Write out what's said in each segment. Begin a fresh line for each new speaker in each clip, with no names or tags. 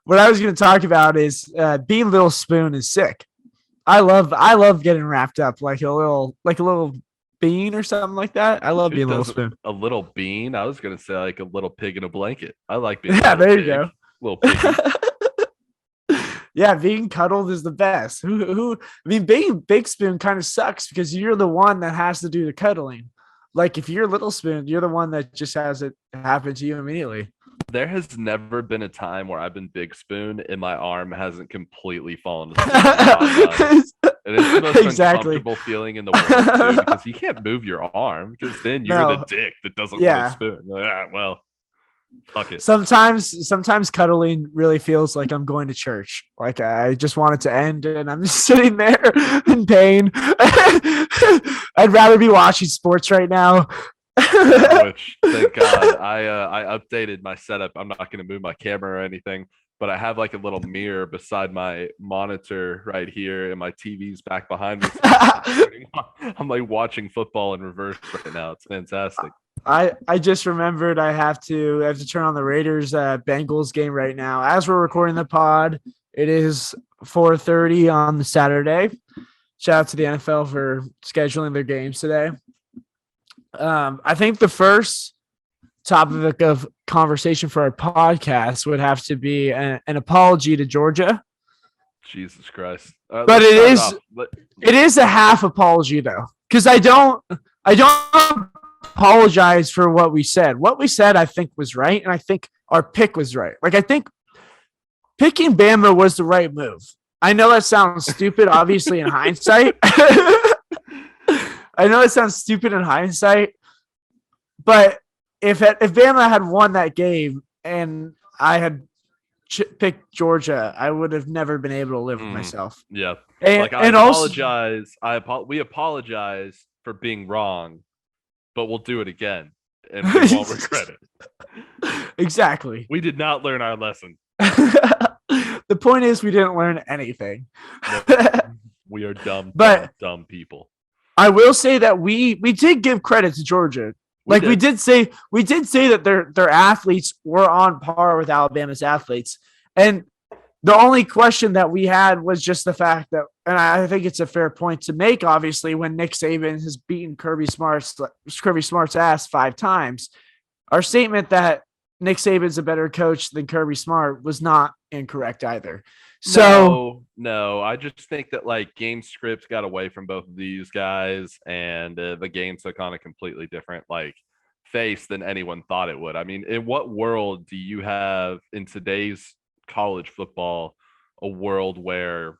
what I was going to talk about is being Little Spoon is sick. I love getting wrapped up like a little bean or something like that. I love
Who
being Little
doesn't?
Spoon.
A little bean? I was gonna say like a little pig in a blanket. I like being a
Yeah,
little
there you
pig,
go.
little piggy.
Yeah, being cuddled is the best. I mean, being Big Spoon kind of sucks because you're the one that has to do the cuddling. Like if you're Little Spoon, you're the one that just has it happen to you immediately.
There has never been a time where I've been Big Spoon and my arm hasn't completely fallen asleep and gone numb. And it's the most
Exactly.
uncomfortable feeling in the world too, because you can't move your arm because then you're the
No,
dick that doesn't want to
yeah.
spoon. Like, well, fuck it.
Sometimes cuddling really feels like I'm going to church. Like I just want it to end and I'm just sitting there in pain. I'd rather be watching sports right now.
Yeah, which thank God I updated my setup. I'm not going to move my camera or anything, but I have like a little mirror beside my monitor right here, and my TV's back behind me. I'm like watching football in reverse right now. It's fantastic.
I just remembered I have to turn on the Raiders Bengals game right now. As we're recording the pod, it is 4:30 on the Saturday. Shout out to the NFL for scheduling their games today. I think the first topic of conversation for our podcast would have to be an apology to Georgia,
Jesus Christ!
but
Let's start it off.
it is a half apology though, because I don't apologize for what we said. What we said, I think, was right, and I think our pick was right. Like I think picking Bama was the right move. I know that sounds stupid, obviously in hindsight. I know it sounds stupid in hindsight, but if Bama had won that game and I had picked Georgia, I would have never been able to live with myself.
Yeah,
And,
like I
and also,
apologize. We apologize for being wrong, but we'll do it again, and we won't regret it.
Exactly.
We did not learn our lesson.
The point is, we didn't learn anything.
No, we are dumb,
But
dumb people.
I will say that we did give credit to Georgia. Like we did say that their athletes were on par with Alabama's athletes. And the only question that we had was just the fact that, and I think it's a fair point to make, obviously, when Nick Saban has beaten Kirby Smart's ass 5 times, our statement that Nick Saban's a better coach than Kirby Smart was not incorrect either. So
no, I just think that like game scripts got away from both of these guys, and the game took on a completely different like face than anyone thought it would. I mean, in what world do you have in today's college football a world where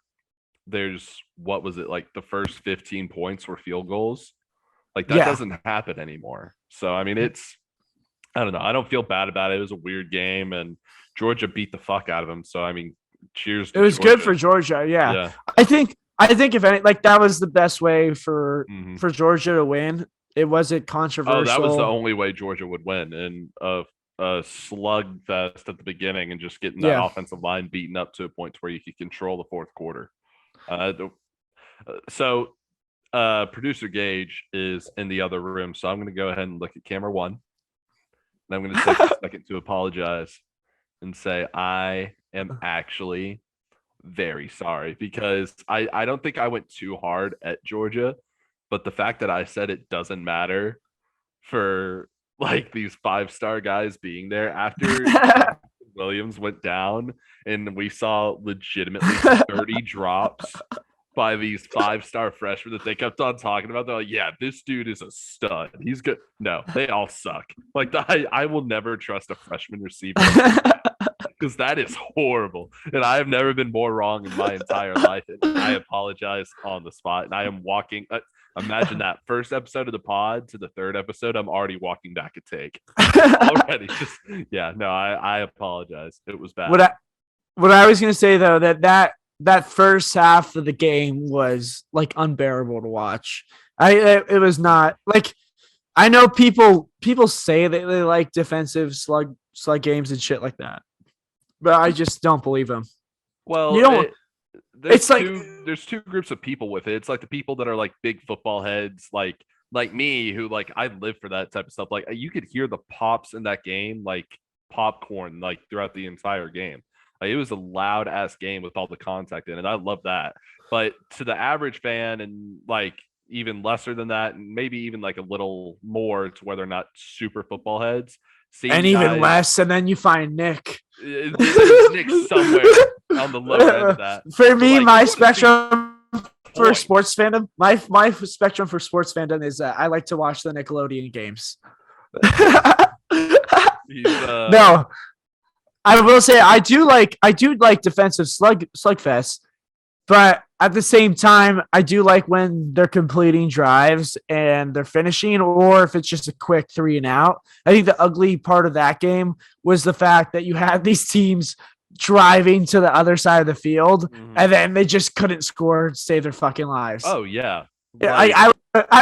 there's what was it like the first 15 points were field goals? Like that doesn't happen anymore. So I mean, I don't know. I don't feel bad about it. It was a weird game, and Georgia beat the fuck out of them. So I mean, cheers.
It was good for Georgia. Yeah. I think if any, like that was the best way for Georgia to win. It wasn't controversial.
Oh, that was the only way Georgia would win, and a slugfest at the beginning, and just getting that offensive line beaten up to a point where you could control the fourth quarter. So producer Gage is in the other room, so I'm going to go ahead and look at camera 1, and I'm going to take a second to apologize and say I am actually very sorry, because I don't think I went too hard at Georgia, but the fact that I said it doesn't matter for like these 5-star guys being there after Williams went down and we saw legitimately 30 drops by these 5-star freshmen that they kept on talking about. They're like, yeah, this dude is a stud. He's good. No, they all suck. Like I will never trust a freshman receiver because that is horrible. And I have never been more wrong in my entire life. And I apologize on the spot. And I am walking. Imagine that first episode of the pod to the third episode. I'm already walking back a take already. Just no, I apologize. It was bad.
What I was gonna say though, that first half of the game was like unbearable to watch. It was not like, I know people say that they like defensive slug games and shit like that, but I just don't believe them.
Well,
you don't.
There's two groups of people with it. It's like the people that are like big football heads, like me, who like I live for that type of stuff. Like you could hear the pops in that game, like popcorn, like throughout the entire game. Like, it was a loud ass game with all the contact in it. I love that. But to the average fan and like even lesser than that, and maybe even like a little more to where they're not super football heads, seeing
And even less, and then you find Nick.
There's Nick somewhere on the lower end of that.
For me, my spectrum for sports fandom, my spectrum for sports fandom is I like to watch the Nickelodeon games. No, I will say I do like defensive slugfest, but at the same time, I do like when they're completing drives and they're finishing, or if it's just a quick 3 and out. I think the ugly part of that game was the fact that you had these teams driving to the other side of the field, and then they just couldn't score to save their fucking lives.
Oh yeah.
I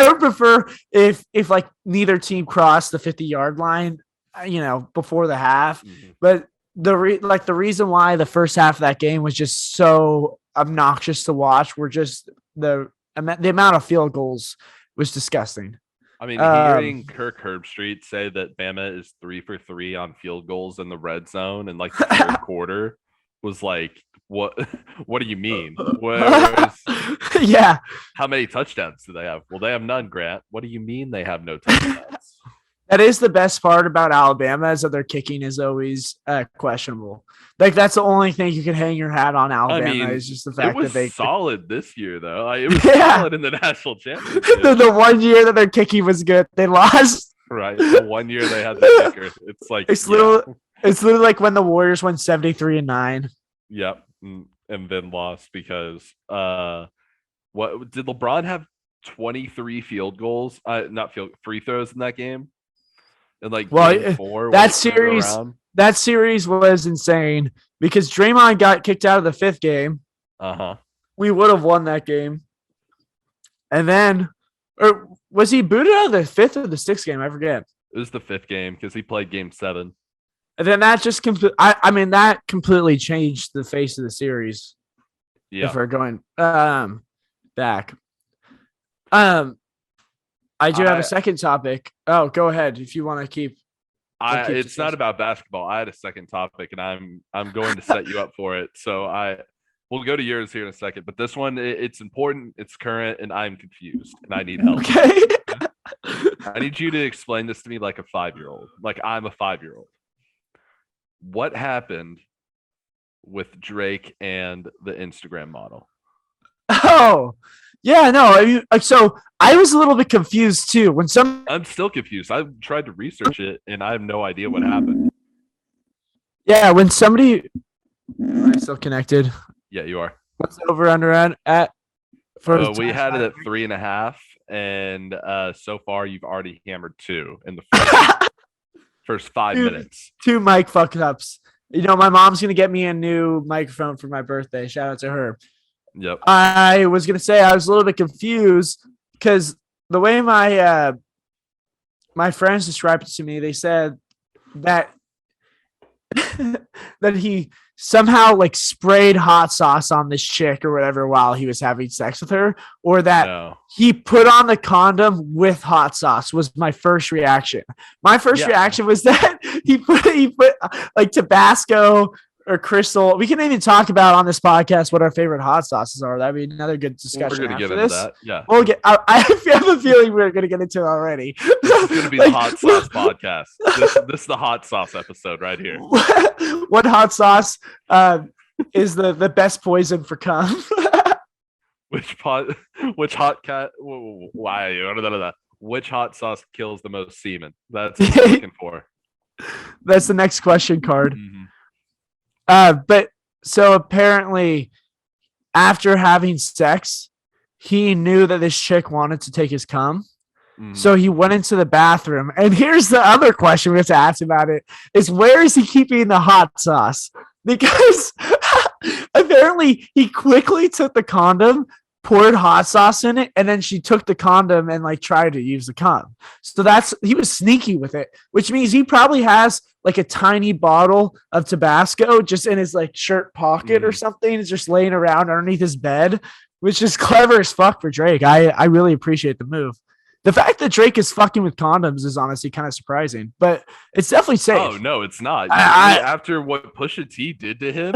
would prefer if like neither team crossed the 50-yard line, before the half. But the reason why the first half of that game was just so obnoxious to watch were just the amount of field goals was disgusting.
I mean, hearing Kirk Herbstreit say that Bama is 3 for 3 on field goals in the red zone in like the third quarter was like, what do you mean?
Yeah.
How many touchdowns do they have? Well, they have none, Grant. What do you mean they have no touchdowns?
That is the best part about Alabama, is that their kicking is always questionable. Like, that's the only thing you can hang your hat on Alabama, is just the fact that they
solid this year, though. It was solid in the national championship.
The 1 year that their kicking was good, they lost.
Right. The 1 year they had the kicker. It's like
it's literally like when the Warriors went 73-9.
Yep. And then lost because what did LeBron have 23 field goals? Free throws in that game? And like game 4,
that series was insane because Draymond got kicked out of the 5th game. We would have won that game. And then, or was he booted out of the 5th or the 6th game? I forget.
It was the 5th game because he played game 7.
And then that just that completely changed the face of the series.
Yeah.
If we're going back. I do have a second topic. Oh, go ahead if you want to keep.
It's not about basketball. I had a second topic, and I'm going to set you up for it. So we'll go to yours here in a second. But this one, it's important, it's current, and I'm confused, and I need help.
Okay.
I need you to explain this to me like a 5-year-old. Like I'm a 5-year-old. What happened with Drake and the Instagram model?
Oh. Yeah, no. So I was a little bit confused too.
I'm still confused. I've tried to research it, and I have no idea what happened.
Yeah, when somebody, am I still connected?
Yeah, you are.
What's the over under at?
We had it at 3.5, and so far you've already hammered 2 in the first 5 minutes.
2 mic fuck ups. My mom's gonna get me a new microphone for my birthday. Shout out to her.
Yep.
I was gonna say I was a little bit confused because the way my friends described it to me, they said that that he somehow like sprayed hot sauce on this chick or whatever while he was having sex with her, or that he put on the condom with hot sauce. Was my first reaction. My first reaction was that he put like Tabasco or Crystal. We can even talk about on this podcast what our favorite hot sauces are. That'd be another good discussion.
We're gonna
after
get into that. Yeah,
we'll get. I have a feeling we're gonna get into it already.
This is gonna be the hot sauce podcast. This is the hot sauce episode right here.
What hot sauce is the best poison for cum?
Which hot sauce kills the most semen? That's what I'm looking for.
That's the next question card. But so apparently after having sex, he knew that this chick wanted to take his cum. So he went into the bathroom. And here's the other question we have to ask about it is, where is he keeping the hot sauce? Because apparently he quickly took the condom, poured hot sauce in it, and then she took the condom and like tried to use the cum. So he was sneaky with it, which means he probably has like a tiny bottle of Tabasco just in his like shirt pocket or something. It's just laying around underneath his bed, which is clever as fuck for Drake. I really appreciate the move. The fact that Drake is fucking with condoms is honestly kind of surprising, but it's definitely safe.
Oh no, it's not. After what Pusha T did to him,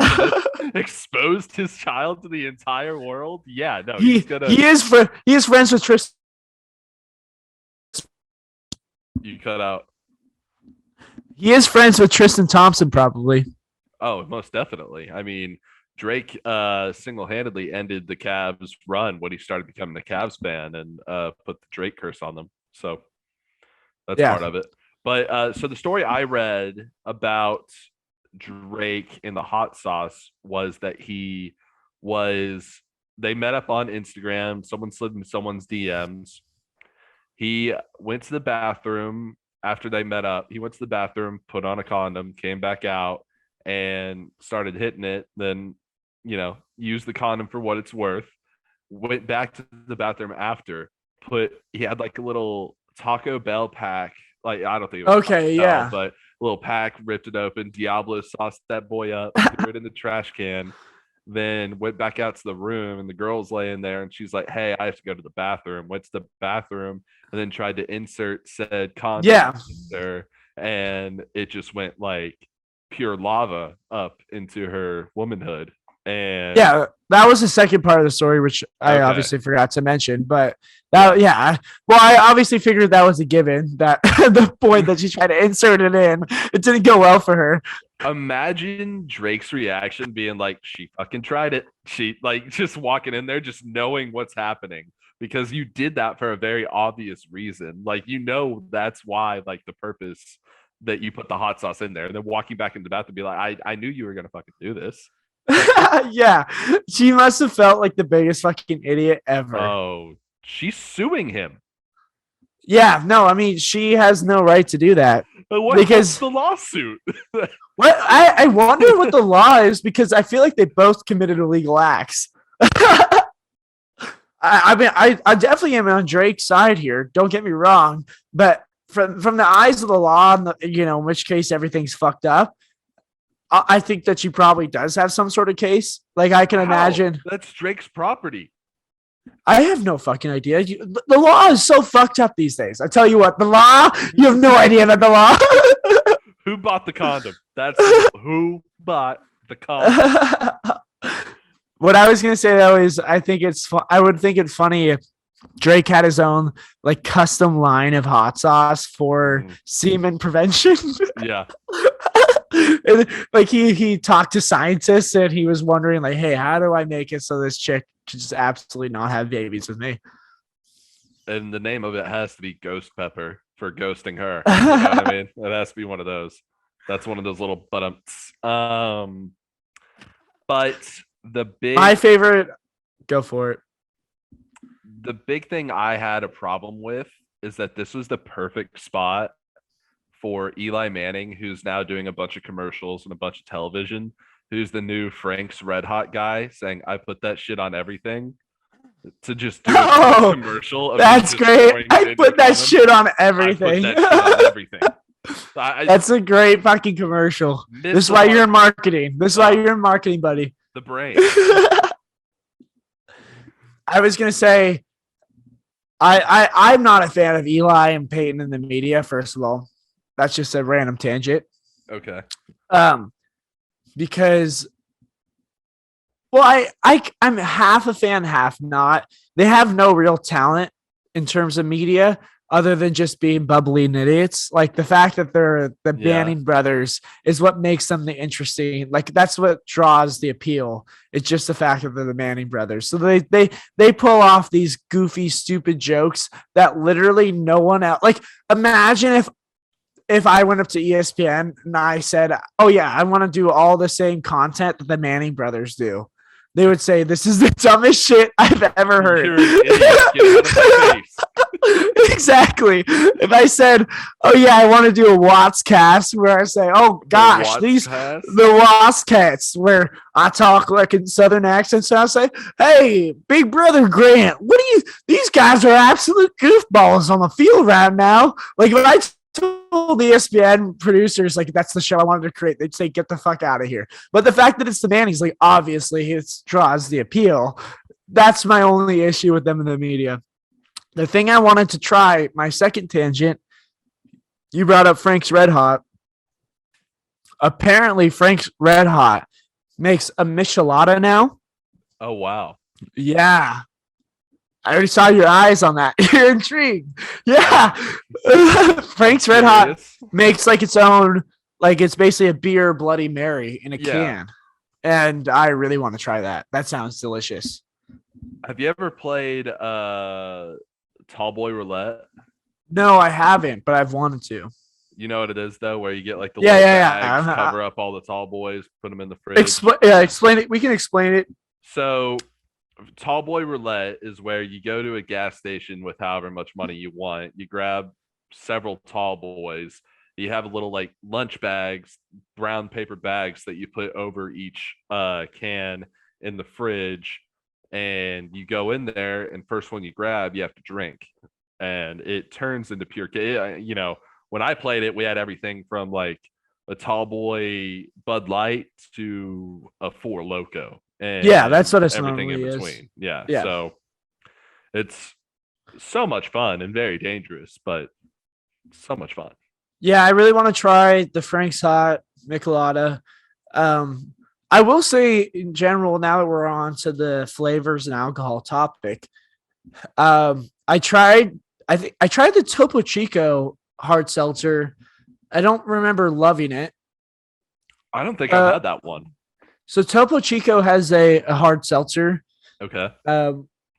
exposed his child to the entire world. Yeah, no,
he is friends with Tristan.
You cut out.
He is friends with Tristan Thompson, probably.
Oh, most definitely. I mean, Drake single-handedly ended the Cavs run when he started becoming a Cavs fan and put the Drake curse on them. So that's part of it. But so the story I read about Drake in the hot sauce was that they met up on Instagram. Someone slid in someone's DMs. He went to the bathroom after they met up. He went to the bathroom, put on a condom, came back out, and started hitting it. Then, used the condom for what it's worth. Went back to the bathroom after. He had like a little Taco Bell pack. Like, I don't think it was
okay, yeah,
but a little pack, ripped it open. Diablo sauced that boy up, threw it in the trash can. Then went back out to the room, and the girl's laying there, and she's like, "Hey, I have to go to the bathroom." Went to the bathroom, and then tried to insert said condom. Yeah, and it just went like pure lava up into her womanhood. And
yeah, that was the second part of the story, which I obviously forgot to mention. But well, I obviously figured that was a given. That the point that she tried to insert it in, it didn't go well for her.
Imagine Drake's reaction being like, she fucking tried it. She like just walking in there, just knowing what's happening, because you did that for a very obvious reason. Like, that's why, like, the purpose that you put the hot sauce in there, and then walking back into the bathroom be like, I knew you were gonna fucking do this.
Yeah, she must have felt like the biggest fucking idiot ever.
Oh, she's suing him.
Yeah, no, I mean, she has no right to do that.
But what's the lawsuit?
What I wonder what the law is, because I feel like they both committed illegal acts. I mean, I definitely am on Drake's side here. Don't get me wrong, but from the eyes of the law, in which case everything's fucked up, I think that she probably does have some sort of case. Like, I can imagine.
That's Drake's property.
I have no fucking idea. The law is so fucked up these days. I tell you what, the law, you have no idea about the law.
Who bought the condom? That's who bought the condom.
What I was going to say, though, is I would think it funny if Drake had his own like custom line of hot sauce for semen prevention.
Yeah.
And, like he talked to scientists and he was wondering like, hey, how do I make it so this chick can just absolutely not have babies with me?
And the name of it has to be Ghost Pepper for ghosting her. You know what I mean? It has to be one of those. That's one of those little buttons. But my favorite,
go for it.
The big thing I had a problem with is that this was the perfect spot for Eli Manning, who's now doing a bunch of commercials and a bunch of television, who's the new Frank's Red Hot guy, saying, I put that shit on everything, to just do a commercial.
That's great. I put that shit on everything. That's a great fucking commercial. This is why you're in marketing. This is why you're in marketing, buddy.
The brain.
I was going to say, I'm not a fan of Eli and Peyton in the media, first of all. That's just a random tangent.
Okay.
Because, well, I'm half a fan, half not. They have no real talent in terms of media other than just being bubbly and idiots. Like, the fact that they're the Manning brothers is what makes them the interesting. Like, that's what draws the appeal. It's just the fact that they're the Manning brothers. So they pull off these goofy, stupid jokes that literally no one else. Like, imagine if I went up to ESPN and I said, oh yeah, I want to do all the same content that the Manning brothers do. They would say, this is the dumbest shit I've ever heard.
You're an idiot. Get out of my face.
Exactly. If I said, oh yeah, I want to do a Watts cast where I say, oh gosh, the Watts cats where I talk like in Southern accents. So I say, hey, big brother Grant, these guys are absolute goofballs on the field right now. Like, when I told the ESPN producers, like, that's the show I wanted to create, they'd say, get the fuck out of here. But the fact that it's the Mannings, like, obviously it draws the appeal. That's my only issue with them in the media. the thing I wanted to try, my second tangent, you brought up Frank's Red Hot. Apparently, Frank's Red Hot makes a michelada now.
Oh wow.
Yeah. I already saw your eyes on that. You're intrigued. Yeah. Frank's Red Hot
Curious.
makes like its own, like it's basically a beer Bloody Mary in a
Yeah.
can. And I really want to try that. That sounds delicious.
Have you ever played Tall Boy Roulette?
No, I haven't, but I've wanted to.
You know what it is though, where you get like the
Yeah,
little
yeah.
bags, cover up all the tall boys, put them in the fridge.
Explain it. We can explain it.
So, Tall Boy Roulette is where you go to a gas station with however much money you want. You grab several tall boys. You have little like lunch bags, brown paper bags that you put over each can in the fridge, and you go in there. And first one you grab, you have to drink, and it turns into pure. You know, when I played it, we had everything from like a Tall Boy Bud Light to a Four Loco. And
Yeah, that's what it's
everything in
normally is.
between. Yeah.
Yeah.
So it's so much fun and very dangerous, but so much fun.
Yeah, I really want to try the Frank's Hot Michelada. I will say in general, now that we're on to the flavors and alcohol topic, I tried the Topo Chico hard seltzer. I don't remember loving it.
I don't think I've had that one.
So Topo Chico has a hard seltzer,
Okay.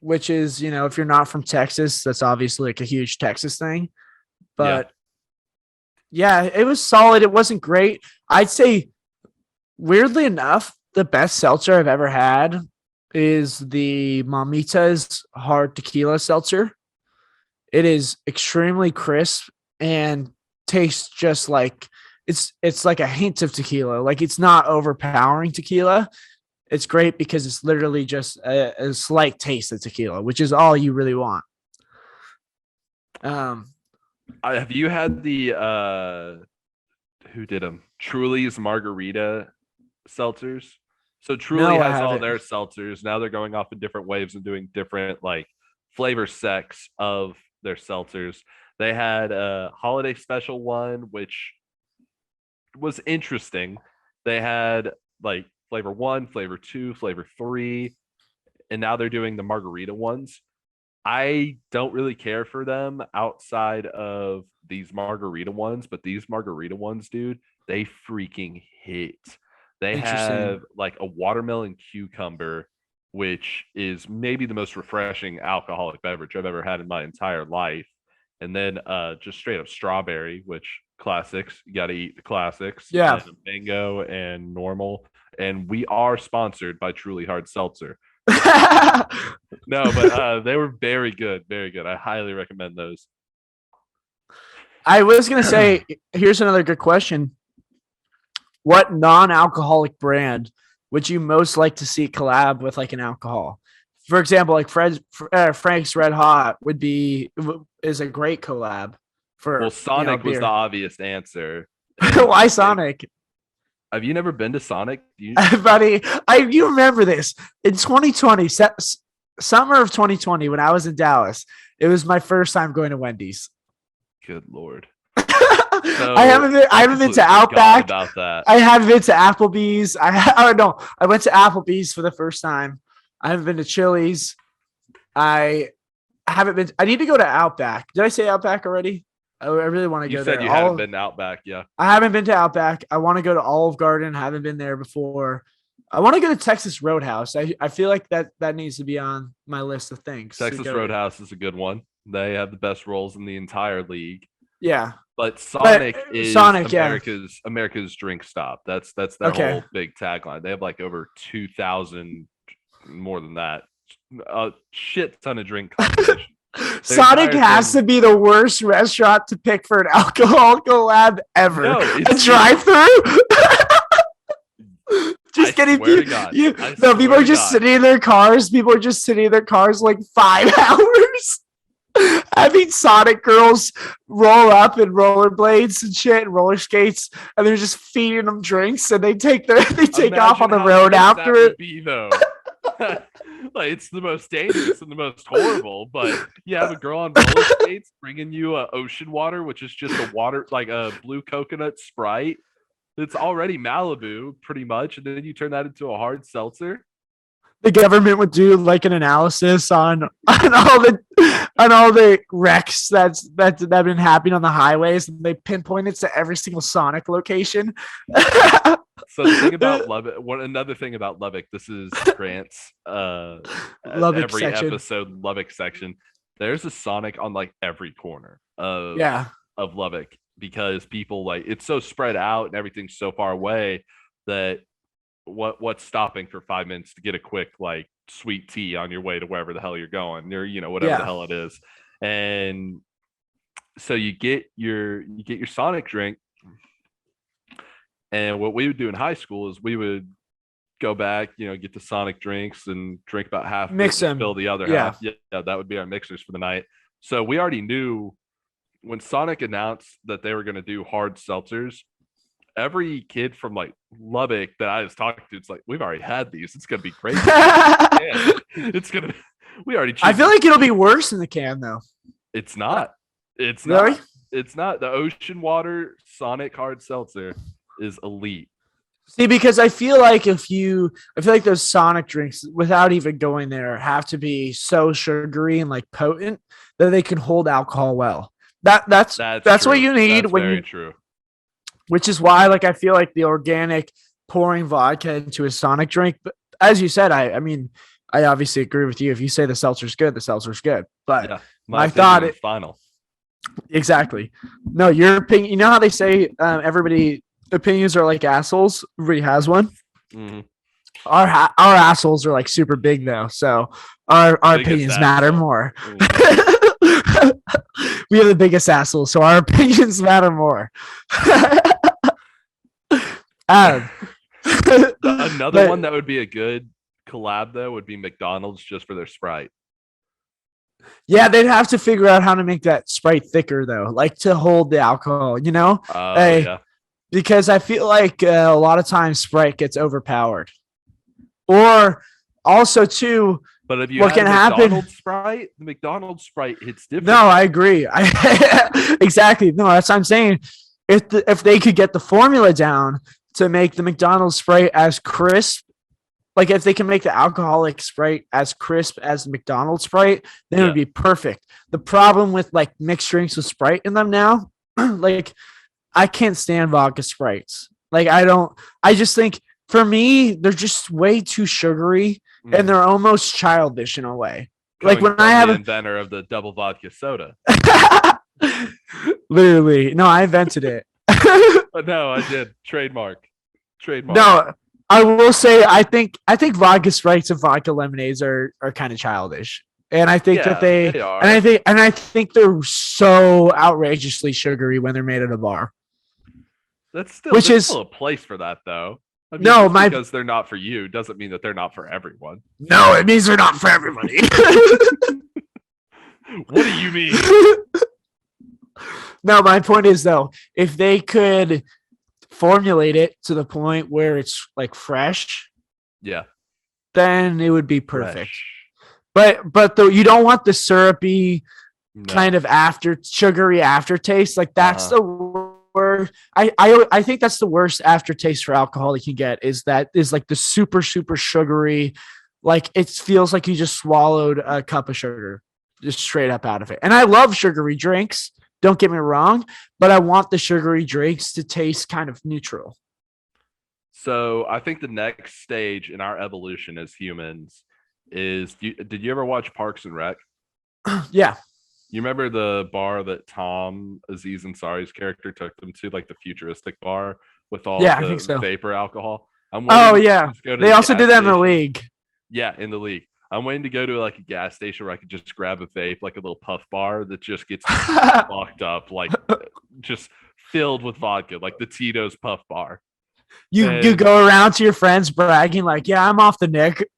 which is, you know, if you're not from Texas, that's obviously like a huge Texas thing. But yeah, it was solid. It wasn't great. I'd say, weirdly enough, the best seltzer I've ever had is the Mamitas hard tequila seltzer. It is extremely crisp and tastes just like it's like a hint of tequila. Like it's not overpowering tequila. It's great because it's literally just a slight taste of tequila, which is all you really want.
Have you had the who did them? Truly's margarita seltzers. So Truly
No, I
has all
haven't.
their seltzers. Now they're going off in different waves and doing different like flavor sects of their seltzers. They had a holiday special one, which was interesting. They had like flavor 1, flavor 2, flavor 3, and now they're doing the margarita ones. I don't really care for them outside of these margarita ones, but these margarita ones, dude, they freaking hit. They
Interesting.
have like a watermelon cucumber, which is maybe the most refreshing alcoholic beverage I've ever had in my entire life. And then just straight up strawberry, which classics, you got to eat the classics.
Yeah.
And mango and normal. And we are sponsored by Truly Hard Seltzer. No, but they were very good, very good. I highly recommend those.
I was gonna say, here's another good question. What non-alcoholic brand would you most like to see collab with like an alcohol? For example, like Frank's Red Hot is a great collab for.
Well, Sonic was
beer.
the obvious answer.
Why Sonic?
Have you never been to Sonic? You,
Buddy, you remember this in 2020, summer of 2020, when I was in Dallas. It was my first time going to Wendy's.
good lord.
I haven't been to
completely forgot
Outback.
about that.
I haven't been to Applebee's. I went to Applebee's for the first time. I haven't been to Chili's. I haven't been. I need to go to Outback. Did I say Outback already? I really want to
You
go
said
there.
you haven't been to Outback, yeah.
I haven't been to Outback. I want to go to Olive Garden. Haven't been there before. I want to go to Texas Roadhouse. I feel like that needs to be on my list of things. to
Texas
go to.
Roadhouse is a good one. They have the best rolls in the entire league.
Yeah.
But Sonic is
yeah.
America's drink stop. That's their
Okay.
whole big tagline. They have like over 2,000, more than that, a shit ton of drink competition.
Sonic
entire
has
thing-
to be the worst restaurant to pick for an alcohol collab ever.
No,
A
it's-
drive-through. Just
I
kidding.
swear to God. I
No, people
swear
are
to
just
God.
sitting in their cars. People are just sitting in their cars like 5 hours. Having Sonic girls roll up in rollerblades and shit and roller skates, and they're just feeding them drinks, and they take off on the
Imagine how
road
nice
after
that would
it.
be, though. Like it's the most dangerous and the most horrible. But you have a girl on roller skates bringing you ocean water, which is just a water like a blue coconut Sprite. It's already Malibu, pretty much, and then you turn that into a hard seltzer.
The government would do like an analysis on all the wrecks that have been happening on the highways, and they pinpoint it to every single Sonic location.
So the thing about Lubbock, another thing about Lubbock, this is Grant's
Lubbock
every
section.
episode Lubbock section. There's a Sonic on like every corner of Lubbock because people like it's so spread out and everything's so far away that what's stopping for 5 minutes to get a quick like sweet tea on your way to wherever the hell you're going or whatever the hell it is. And so you get your Sonic drink. And what we would do in high school is we would go back, get the Sonic drinks and drink about half,
mix them,
fill the other half. Yeah, that would be our mixers for the night. So we already knew when Sonic announced that they were going to do hard seltzers. Every kid from like Lubbock that I was talking to, it's like we've already had these. It's gonna be great. It's gonna. We already.
I feel like it'll be worse in the can though.
It's not. It's
really?
Not. It's not. The ocean water Sonic hard seltzer is elite.
See, because I feel like those Sonic drinks, without even going there, have to be so sugary and like potent that they can hold alcohol well. That's
true.
what you need
that's
when
very
you.
True.
Which is why, like, I feel like the organic pouring vodka into a Sonic drink. But as you said, I mean, I obviously agree with you. If you say the seltzer's good, the seltzer's good. But I thought it
final.
Exactly. No, your opinion. You know how they say everybody opinions are like assholes. Everybody has one.
Mm-hmm.
Our assholes are like super big though, so our opinions matter more. Mm-hmm. We have the biggest assholes, so our opinions matter more.
Another one that would be a good collab though would be McDonald's just for their Sprite.
Yeah, they'd have to figure out how to make that Sprite thicker though, like to hold the alcohol, because I feel like a lot of times Sprite gets overpowered. Or also too,
but if you
what can happen?
Sprite, the McDonald's Sprite hits different.
No, I agree. Exactly. No, that's what I'm saying. If they could get the formula down to make the McDonald's Sprite as crisp, like if they can make the alcoholic Sprite as crisp as the McDonald's Sprite, then it would be perfect. The problem with like mixed drinks with Sprite in them now, like I can't stand vodka Sprites. Like I just think for me, they're just way too sugary and they're almost childish in a way. Like when I have
the inventor of the double vodka soda.
Literally. No, I invented it.
No, I did. Trademark.
No, I will say I think vodka Sprites and vodka lemonades are kind of childish. And I think that they are. And I think they're so outrageously sugary when they're made at a bar.
That's still a place for that though. I mean, because they're not for you doesn't mean that they're not for everyone.
No, it means they're not for everybody.
What do you mean?
No, my point is though, if they could formulate it to the point where it's like fresh, then it would be perfect. Fresh. But though you don't want the syrupy kind of sugary aftertaste. Like that's the worst. I think that's the worst aftertaste for alcohol you can get is like the super, super sugary, like it feels like you just swallowed a cup of sugar just straight up out of it. And I love sugary drinks. Don't get me wrong, but I want the sugary drinks to taste kind of neutral.
So I think the next stage in our evolution as humans is, did you ever watch Parks and Rec?
Yeah.
You remember the bar that Tom Aziz Ansari's character took them to, like the futuristic bar with all the vapor alcohol?
They also did that in the league.
Yeah, in the league. I'm waiting to go to like a gas station where I could just grab a vape, like a little puff bar that just gets locked up, like just filled with vodka, like the Tito's puff bar.
You go around to your friends bragging like, yeah, I'm off the nick.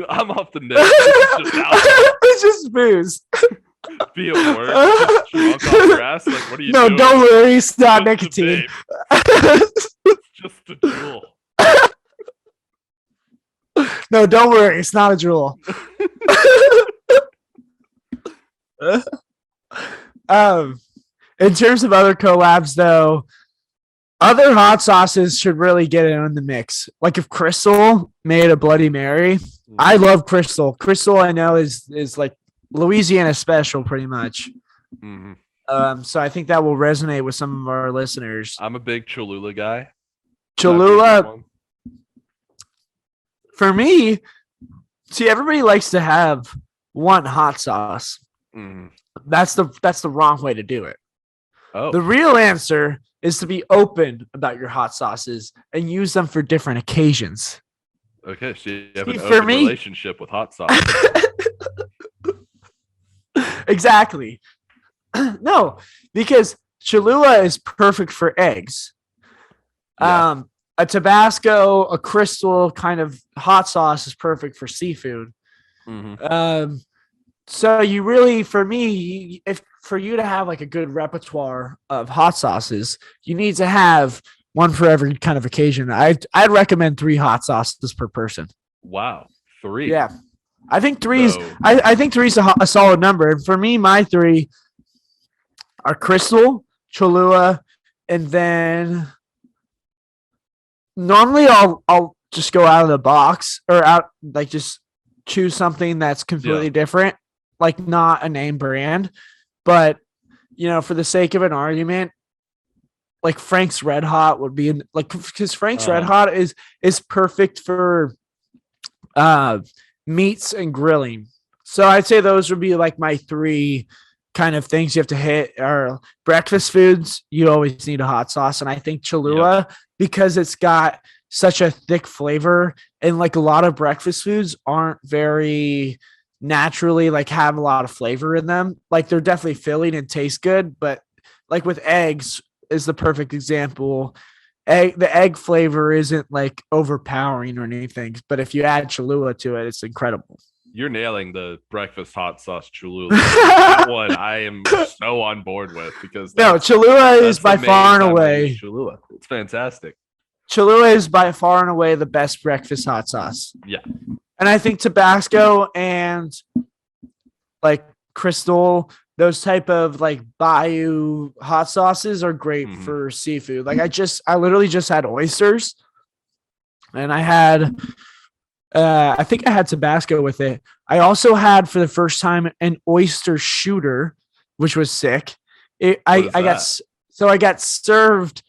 I'm off the nick.
It's just booze.
Be at work, just drunk off your ass. Like, what are you doing?
No, don't worry, it's not nicotine.
It's just a tool.
No, don't worry. It's not a drool. In terms of other collabs, though, other hot sauces should really get in the mix. Like if Crystal made a Bloody Mary, I love Crystal. Crystal, I know is like Louisiana special, pretty much. So I think that will resonate with some of our listeners.
I'm a big Cholula guy.
Cholula, for me, see, everybody likes to have one hot sauce. That's the wrong way to do it.
Oh,
The real answer is to be open about your hot sauces and use them for different occasions.
okay. So you have
See,
an
for
open
me-
relationship with hot sauce.
Exactly. No, because Cholula is perfect for eggs.
Yeah.
A Tabasco, a Crystal kind of hot sauce is perfect for seafood. So you really, for me, if for you to have like a good repertoire of hot sauces, you need to have one for every kind of occasion. I'd recommend 3 hot sauces per person.
Wow, 3.
Yeah, I think three's
So-
I think three's a solid number. And for me, my 3 are Crystal, Cholula, and then normally I'll just go out of the box or out like just choose something that's completely different, like not a name brand, but for the sake of an argument, like Frank's Red Hot would be because Frank's Red Hot is perfect for meats and grilling. So I'd say those would be like my 3 kind of things you have to hit. Are breakfast foods, you always need a hot sauce, and I think Cholula because it's got such a thick flavor, and like a lot of breakfast foods aren't very naturally like have a lot of flavor in them. Like they're definitely filling and taste good, but like with eggs is the perfect example. The egg flavor isn't like overpowering or anything, but if you add Cholula to it, it's incredible.
You're nailing the breakfast hot sauce Cholula. That one I am so on board with because
No, Cholula is
that's
by
the main
far and
time I
away.
use Cholula. It's fantastic.
Cholula is by far and away the best breakfast hot sauce.
Yeah.
And I think Tabasco and like Crystal, those type of like bayou hot sauces are great for seafood. Like I literally just had oysters and I had I think I had Tabasco with it. I also had for the first time an oyster shooter, which was sick. I got served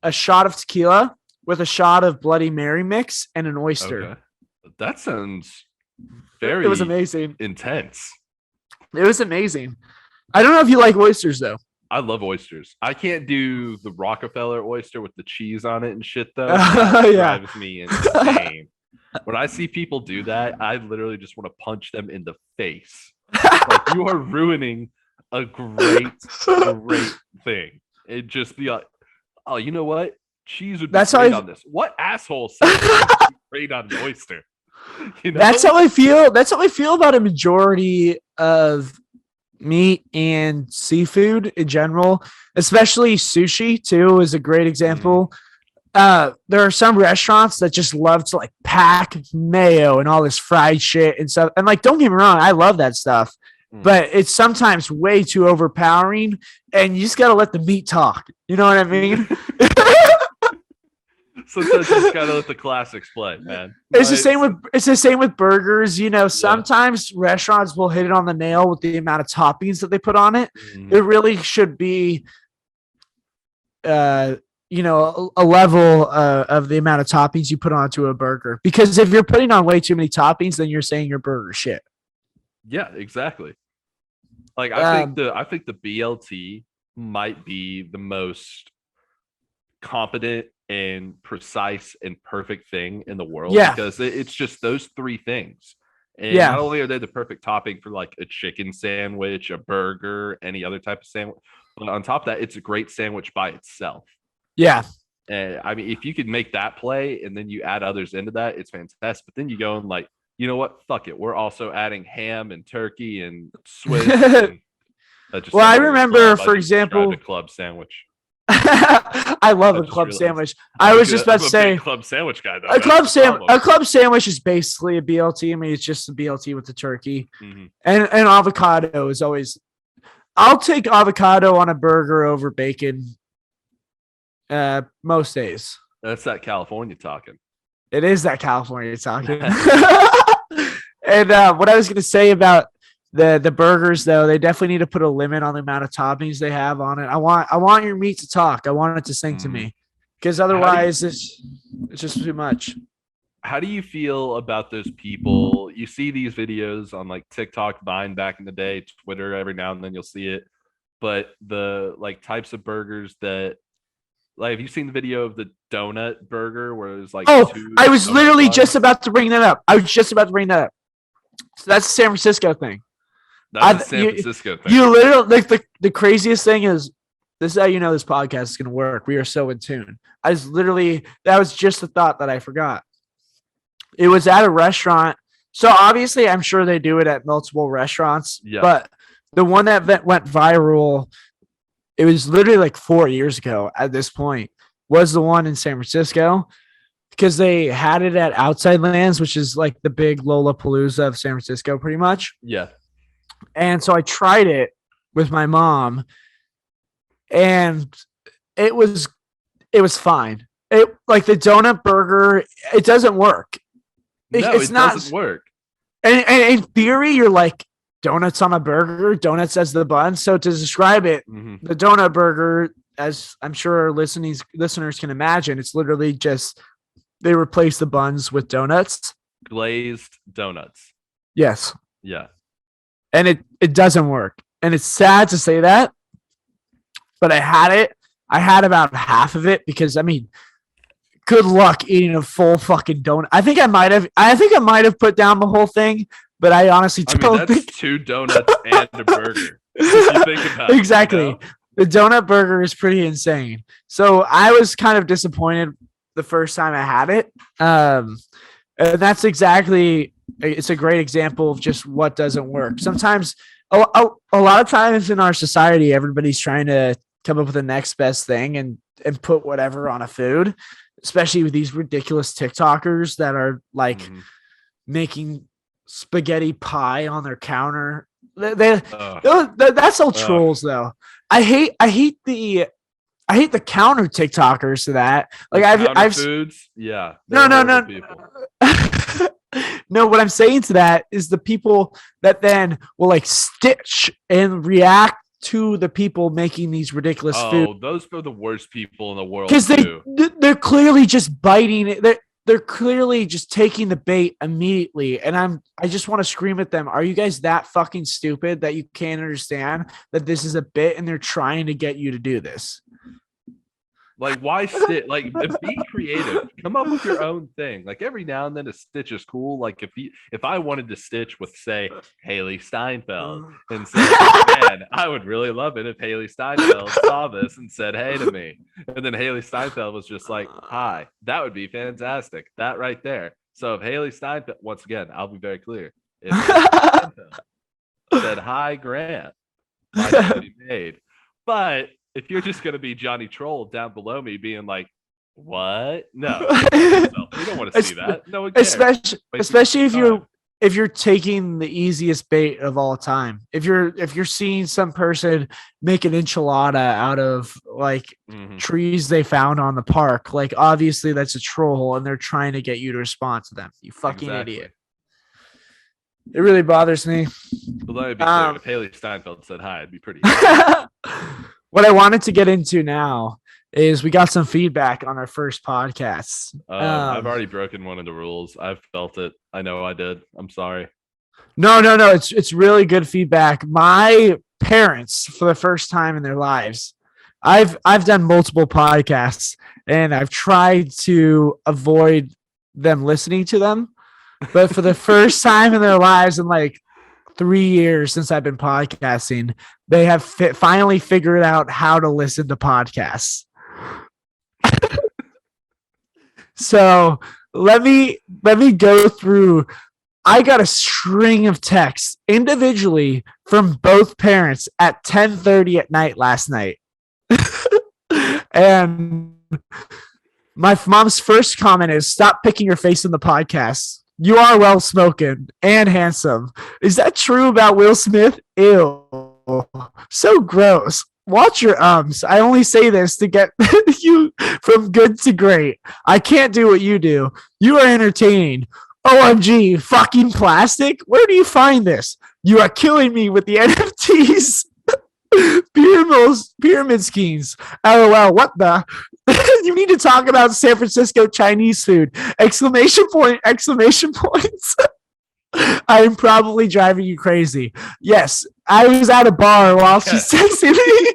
a shot of tequila with a shot of Bloody Mary mix and an oyster.
Okay. That sounds very
It was amazing.
intense.
It was amazing. I don't know if you like oysters though.
I love oysters. I can't do the Rockefeller oyster with the cheese on it and shit though.
Yeah.
That drives me insane. When I see people do that, I literally just want to punch them in the face. Like you are ruining a great thing. It just be like, oh, you know what? Cheese would be great on this. What asshole said cheese would be great on an oyster? You know?
That's how I feel. That's how I feel about a majority of meat and seafood in general, especially sushi too is a great example. There are some restaurants that just love to like pack mayo and all this fried shit and stuff. And like, don't get me wrong, I love that stuff, but it's sometimes way too overpowering and you just got to let the meat talk. You know what I mean?
Sometimes you just gotta let the classics play, man.
It's the same with burgers. Sometimes restaurants will hit it on the nail with the amount of toppings that they put on it. It really should be a level of the amount of toppings you put onto a burger. Because if you're putting on way too many toppings, then you're saying your burger shit.
Yeah, exactly. Like I think the BLT might be the most competent and precise and perfect thing in the world because it's just those 3 things. And not only are they the perfect topping for like a chicken sandwich, a burger, any other type of sandwich, but on top of that, it's a great sandwich by itself.
Yeah.
And I mean, if you could make that play and then you add others into that, it's fantastic. But then you go and like, you know what? Fuck it. We're also adding ham and turkey and Swiss. And
I remember, for example,
a club sandwich.
I love
I
a
just
club
realized.
sandwich. I was just about to
I'm a
say
big club sandwich guy though.
a club
That's the problem.
a club sandwich is basically a BLT. I mean, it's just a BLT with the turkey
Mhm.
and avocado is always. I'll take avocado on a burger over bacon. Most days.
That's that California talking.
It is that California talking. And what I was going to say about the burgers, though, they definitely need to put a limit on the amount of toppings they have on it. I want your meat to talk. I want it to sing to me, because otherwise it's just too much.
How do you feel about those people? You see these videos on like TikTok, Vine back in the day, Twitter, every now and then you'll see it. But the like types of burgers that, like, have you seen the video of the donut burger where it was like,
Oh,
two
I was
donut
literally
buns?
just about to bring that up. So that's the San Francisco thing.
That's a San Francisco thing.
You literally like the craziest thing is this is how you know this podcast is gonna work. We are so in tune. That was just a thought that I forgot. It was at a restaurant. So obviously I'm sure they do it at multiple restaurants.
Yeah.
But the one that went viral, it was literally like 4 years ago at this point, was the one in San Francisco. Because they had it at Outside Lands, which is like the big Lollapalooza of San Francisco, pretty much.
Yeah.
And so I tried it with my mom, and it was fine. It like the donut burger, it doesn't work.
No,
It's
it
not.
doesn't work.
And in theory, you're like donuts on a burger, donuts as the bun. So to describe it,
Mhm.
the donut burger, as I'm sure listeners can imagine, it's literally just they replace the buns with donuts.
Glazed donuts.
Yes.
Yeah.
And it doesn't work. And it's sad to say that, but I had it. I had about half of it because I mean, good luck eating a full fucking donut. I think I might have put down the whole thing, but I honestly
I mean,
don't
that's
think
2 donuts and a burger. If you think about it,
exactly.
you know?
The donut burger is pretty insane. So I was kind of disappointed the first time I had it. And that's exactly, it's a great example of just what doesn't work. Sometimes, a lot of times in our society, everybody's trying to come up with the next best thing and put whatever on a food, especially with these ridiculous TikTokers that are like
Mhm.
making spaghetti pie on their counter.
Ugh.
That's all trolls though. I hate the counter TikTokers to that. Like I've
foods. Yeah.
no
they're horrible people.
no. What I'm saying to that is the people that then will like stitch and react to the people making these ridiculous food.
Oh, those are the worst people in the world.
Because
Too.
they're clearly just biting it. They're clearly just taking the bait immediately. And I just want to scream at them. Are you guys that fucking stupid that you can't understand that this is a bit and they're trying to get you to do this?
Like, why stitch? Like, be creative. Come up with your own thing. Like, every now and then a stitch is cool. Like, if I wanted to stitch with, say, Haley Steinfeld and say, man, I would really love it if Haley Steinfeld saw this and said hey to me. And then Haley Steinfeld was just like, hi, that would be fantastic. That right there. So if Haley Steinfeld, once again, I'll be very clear. If Haley Steinfeld said, hi, Grant, my day would be paid. But if you're just going to be Johnny Troll down below me being like, what? No. We don't want to see that. No one cares.
Especially if you're taking the easiest bait of all time. If you're seeing some person make an enchilada out of like trees they found on the park, like obviously that's a troll and they're trying to get you to respond to them. You fucking idiot. It really bothers me.
But let me be clear. If Haley Steinfeld said hi, it'd be pretty.
What I wanted to get into now is we got some feedback on our first podcast.
I've already broken one of the rules. I've felt it. I know I did. I'm sorry.
No. It's really good feedback. My parents, for the first time in their lives, I've done multiple podcasts and I've tried to avoid them listening to them. But for the first time in their lives, in like 3 years since I've been podcasting, they have finally figured out how to listen to podcasts. So let me go through. I got a string of texts individually from both parents at 10:30 at night last night. And my mom's first comment is, "Stop picking your face in the podcast. You are well spoken and handsome." Is that true about Will Smith? Ew. So gross. Watch your ums. I only say this to get you from good to great. I can't do what you do. You are entertaining. OMG, fucking plastic? Where do you find this? You are killing me with the NFTs. Pyramid schemes. LOL, what the? You need to talk about San Francisco Chinese food. Exclamation point, exclamation points. I am probably driving you crazy. Yes, I was at a bar while she's texting me.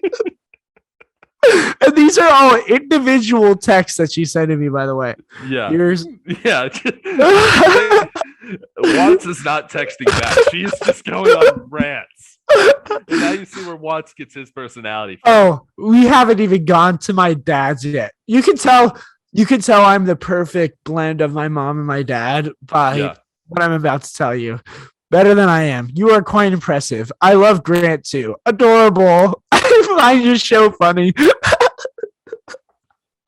And these are all individual texts that she sent to me, by the way.
Yeah.
Here's
Yeah. Watts is not texting back. She is just going on rants. And now you see where Watts gets his personality from.
Oh, we haven't even gone to my dad's yet. You can tell I'm the perfect blend of my mom and my dad by what I'm about to tell you. Better than I am. You are quite impressive. I love Grant too. Adorable. I find your show funny.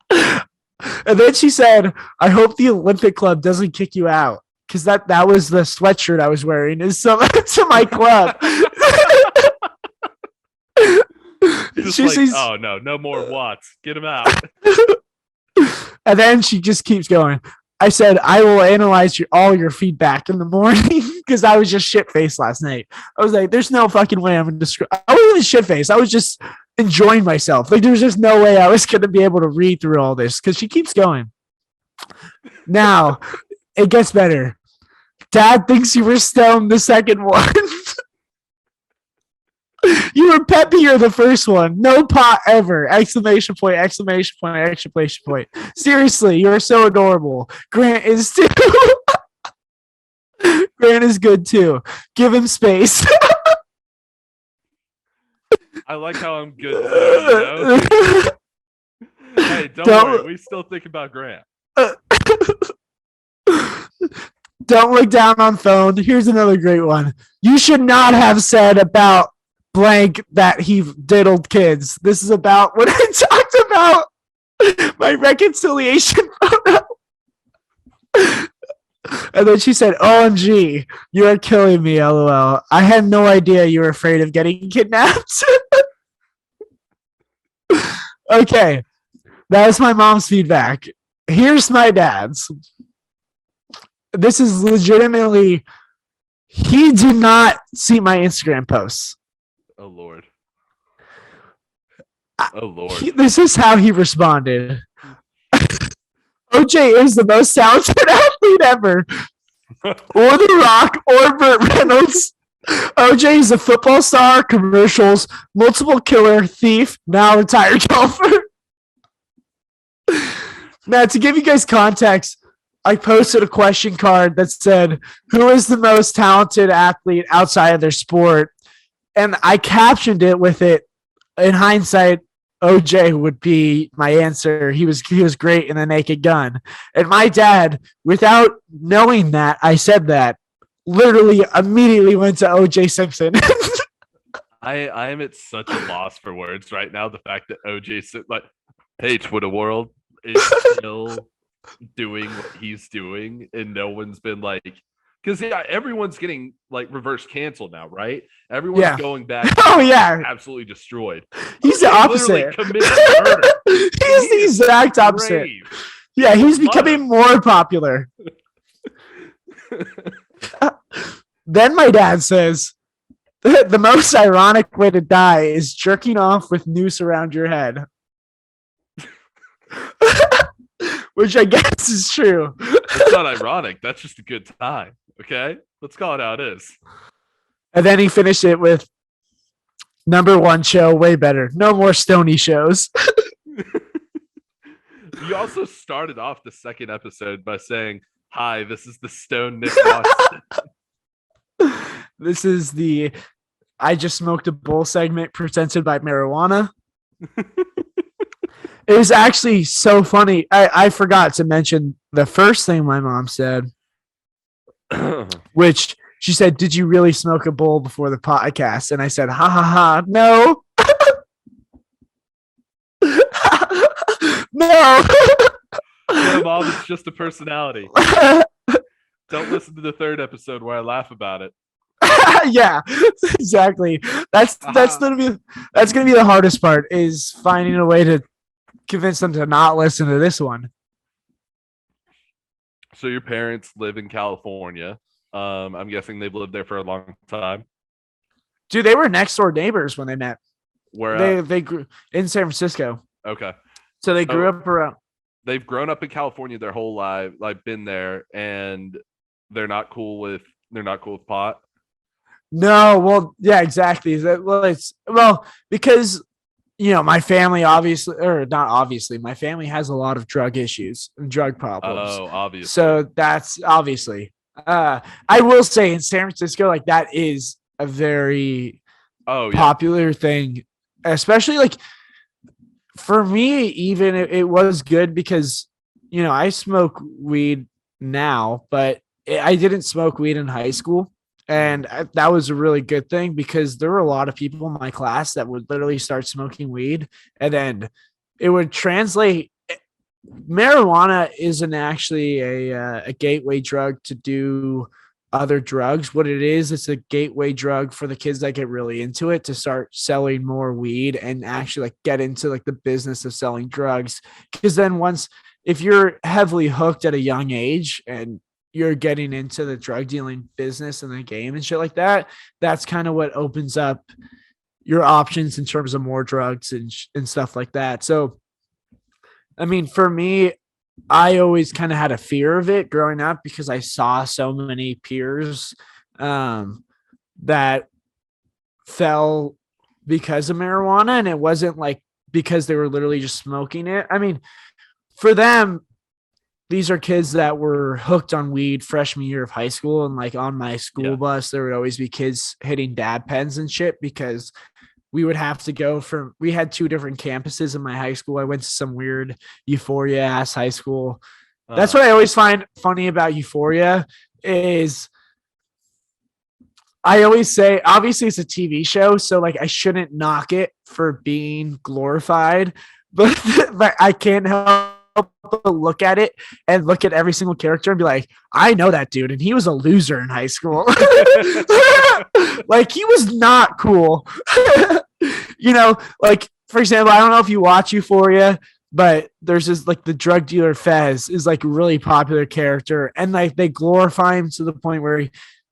And then she said, "I hope the Olympic Club doesn't kick you out." Because that was the sweatshirt I was wearing is to my club.
She says, "Oh no more Watts. Get him out."
And then she just keeps going. I said, "I will analyze all your feedback in the morning," because I was just shit faced last night. I was like, "There's no fucking way I'm going to describe." I wasn't even shit faced. I was just enjoying myself. Like, there's just no way I was going to be able to read through all this because she keeps going. Now, it gets better. Dad thinks you were stoned the second one. You were peppier the first one. No pot ever. Exclamation point, exclamation point, exclamation point. Seriously, you are so adorable. Grant is too. Grant is good too. Give him space.
I like how I'm good. You know? Hey, don't worry. We still think about Grant.
Don't look down on phone. Here's another great one. You should not have said about blank that he diddled kids. This is about what I talked about. My reconciliation photo. And then she said, "OMG, you are killing me, LOL. I had no idea you were afraid of getting kidnapped." Okay, that was my mom's feedback. Here's my dad's. This is legitimately, he did not see my Instagram posts.
Oh, Lord. Oh, Lord.
This is how he responded. OJ is the most talented athlete ever. Or The Rock, or Burt Reynolds. OJ is a football star, commercials, multiple killer, thief, now retired golfer. Now, to give you guys context, I posted a question card that said, "Who is the most talented athlete outside of their sport?" And I captioned it with it. In hindsight, OJ would be my answer. He was great in The Naked Gun. And my dad, without knowing that I said that, literally immediately went to OJ Simpson.
I am at such a loss for words right now. The fact that OJ, like, hey, Twitter world is still doing what he's doing, and no one's been like, because everyone's getting like reverse canceled now, right? Everyone's going back.
Oh yeah,
absolutely destroyed.
He's the opposite.
Committed murder.
He's the exact opposite. Yeah, he's becoming more popular. Then my dad says, "The most ironic way to die is jerking off with noose around your head." Which I guess is true.
It's not ironic. That's just a good time. Okay? Let's call it how it is.
And then he finished it with, "#1 show, way better. No more Stony shows."
You also started off the second episode by saying, "Hi, this is the Stone Nick Watson."
This is the "I just smoked a bowl" segment presented by marijuana. It was actually so funny. I forgot to mention the first thing my mom said, which she said, "Did you really smoke a bowl before the podcast?" And I said, "Ha ha ha, no."
mom is just a personality. Don't listen to the third episode where I laugh about it.
Yeah, exactly. That's gonna be the hardest part is finding a way to convince them to not listen to this one.
So your parents live in California. I'm guessing they've lived there for a long time.
Dude, they were next door neighbors when they met.
Where
They grew in San Francisco,
okay.
so they grew up around.
They've grown up in California their whole life, like been there, and they're not cool with pot.
No, well, yeah, exactly. Well because my family obviously, or not obviously, my family has a lot of drug issues and drug problems.
Oh, obviously.
So that's obviously. I will say in San Francisco, like that is a very popular thing, especially like for me. Even it was good because I smoke weed now, but I didn't smoke weed in high school. And that was a really good thing because there were a lot of people in my class that would literally start smoking weed and then it would translate. Marijuana isn't actually a gateway drug to do other drugs. What it is, it's a gateway drug for the kids that get really into it to start selling more weed and actually like get into like the business of selling drugs. Because then if you're heavily hooked at a young age and you're getting into the drug dealing business and the game and shit like that, that's kind of what opens up your options in terms of more drugs and stuff like that. So, I mean, for me, I always kind of had a fear of it growing up because I saw so many peers that fell because of marijuana. And it wasn't like because they were literally just smoking it. I mean, for them, these are kids that were hooked on weed freshman year of high school. And like on my school bus, there would always be kids hitting dab pens and shit because we would have to go we had two different campuses in my high school. I went to some weird Euphoria ass high school. That's what I always find funny about Euphoria is I always say, obviously it's a TV show. So like I shouldn't knock it for being glorified, but I can't help but look at it and look at every single character and be like, I know that dude. And he was a loser in high school. Like he was not cool. Like for example, I don't know if you watch Euphoria, but there's this like the drug dealer Fez is like a really popular character. And like they glorify him to the point where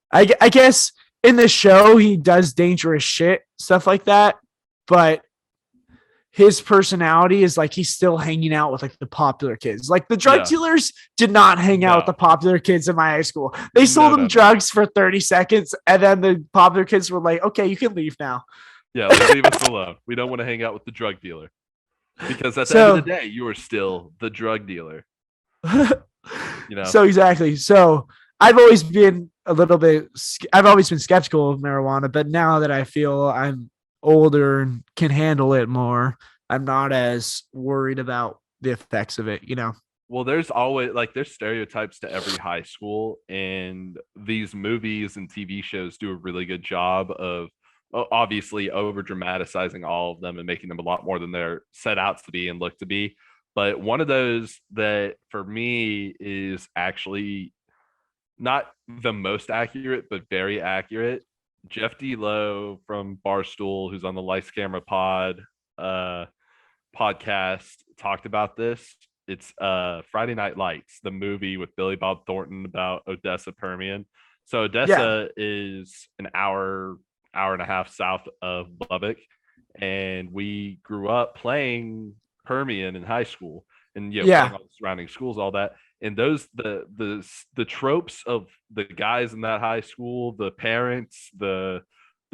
I guess in the show, he does dangerous shit, stuff like that. But his personality is like he's still hanging out with like the popular kids. Like the drug dealers did not hang out with the popular kids in my high school. They sold them drugs for 30 seconds, and then the popular kids were like, "Okay, you can leave now."
Yeah, leave us alone. We don't want to hang out with the drug dealer because at the end of the day, you are still the drug dealer.
So exactly. So I've always been skeptical of marijuana, but now that I feel I'm older and can handle it more, I'm not as worried about the effects of it.
Well, there's always there's stereotypes to every high school, and these movies and TV shows do a really good job of obviously over dramatizing all of them and making them a lot more than they're set out to be and look to be. But one of those that for me is actually not the most accurate, but very accurate. Jeff D. Lowe from Barstool, who's on the Lights Camera Pod podcast, talked about this. It's Friday Night Lights, the movie with Billy Bob Thornton about Odessa Permian. So Odessa is an hour and a half south of Lubbock, and we grew up playing Permian in high school, and playing all the surrounding schools, all that. And those the tropes of the guys in that high school, the parents, the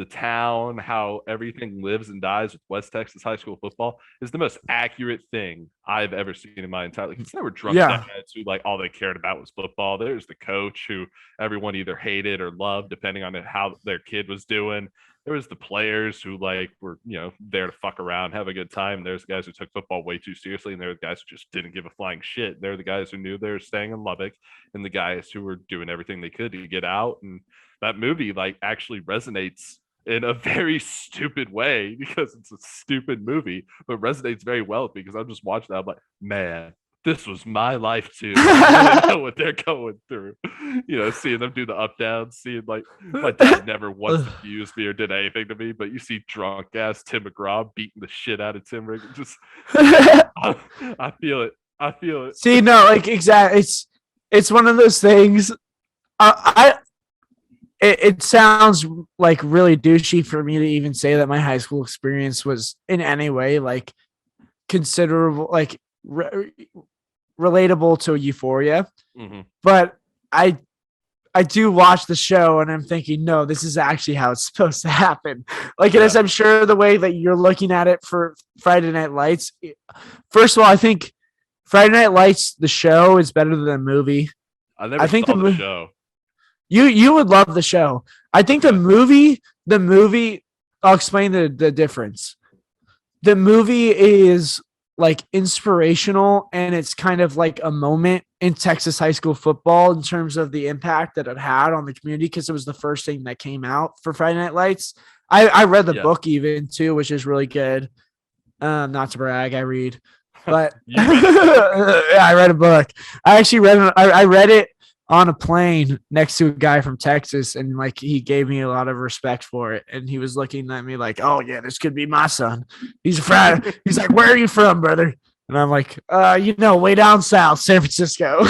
town, how everything lives and dies with West Texas high school football is the most accurate thing I've ever seen in my entire life. Because there were drunk dads who all they cared about was football. There's the coach who everyone either hated or loved depending on how their kid was doing. There was the players who were there to fuck around, have a good time. There's the guys who took football way too seriously, and there were the guys who just didn't give a flying shit. They're the guys who knew they were staying in Lubbock, and the guys who were doing everything they could to get out. And that movie actually resonates in a very stupid way because it's a stupid movie, but resonates very well with me because I'm just watching that. I'm like, man, this was my life too. I really know what they're going through. Seeing them do the up down, seeing like my dad never once abused me or did anything to me, but you see drunk ass Tim McGraw beating the shit out of Tim Rick. Just I feel it. I feel it.
See, no, like exactly. It's one of those things. It sounds like really douchey for me to even say that my high school experience was in any way like considerable, like relatable to Euphoria.
Mm-hmm.
But I do watch the show and I'm thinking, no, this is actually how it's supposed to happen. Like, it is, I'm sure the way that you're looking at it for Friday Night Lights. First of all, I think Friday Night Lights, the show, is better than the movie.
I think saw the show.
You would love the show. I think the movie, I'll explain the difference. The movie is like inspirational and it's kind of like a moment in Texas high school football in terms of the impact that it had on the community because it was the first thing that came out for Friday Night Lights. I read the book even too, which is really good. Not to brag, I read. But I read a book. I actually read it on a plane next to a guy from Texas, and like he gave me a lot of respect for it. And he was looking at me like, "Oh yeah, this could be my son. He's a Friday." He's like, "Where are you from, brother?" And I'm like, way down south, San Francisco."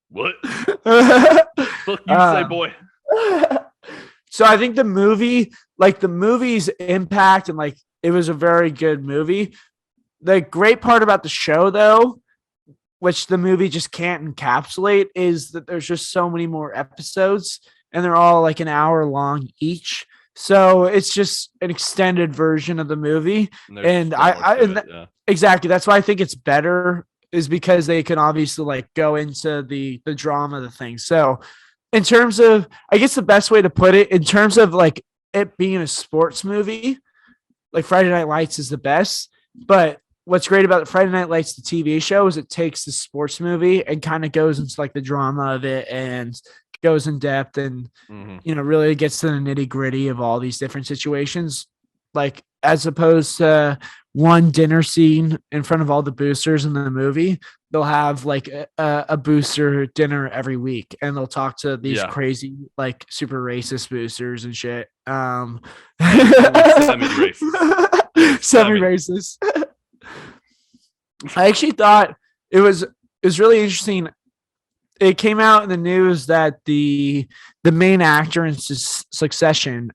What? Fuck you say, boy.
So I think the movie's impact and like it was a very good movie. The great part about the show, though, which the movie just can't encapsulate, is that there's just so many more episodes and they're all like an hour long each. So it's just an extended version of the movie. And exactly. That's why I think it's better, is because they can obviously like go into the drama of the thing. So in terms of, I guess the best way to put it, in terms of like it being a sports movie, like Friday Night Lights is the best. But what's great about Friday Night Lights, the TV show, is it takes the sports movie and kind of goes into like the drama of it and goes in depth and, really gets to the nitty gritty of all these different situations. Like, as opposed to one dinner scene in front of all the boosters in the movie, they'll have like a booster dinner every week and they'll talk to these crazy, like super racist boosters and shit. Semi-racist. I actually thought it was really interesting. It came out in the news that the main actor in Succession,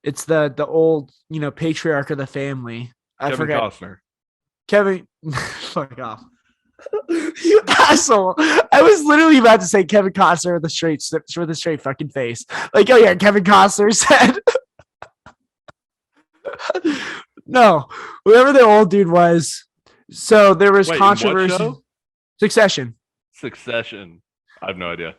it's the old, patriarch of the family. I forget.
Costner.
Kevin, fuck off. You asshole. I was literally about to say Kevin Costner with a straight fucking face. Like, oh yeah, Kevin Costner said. No, whoever the old dude was. So there was controversy. Succession. I have no idea.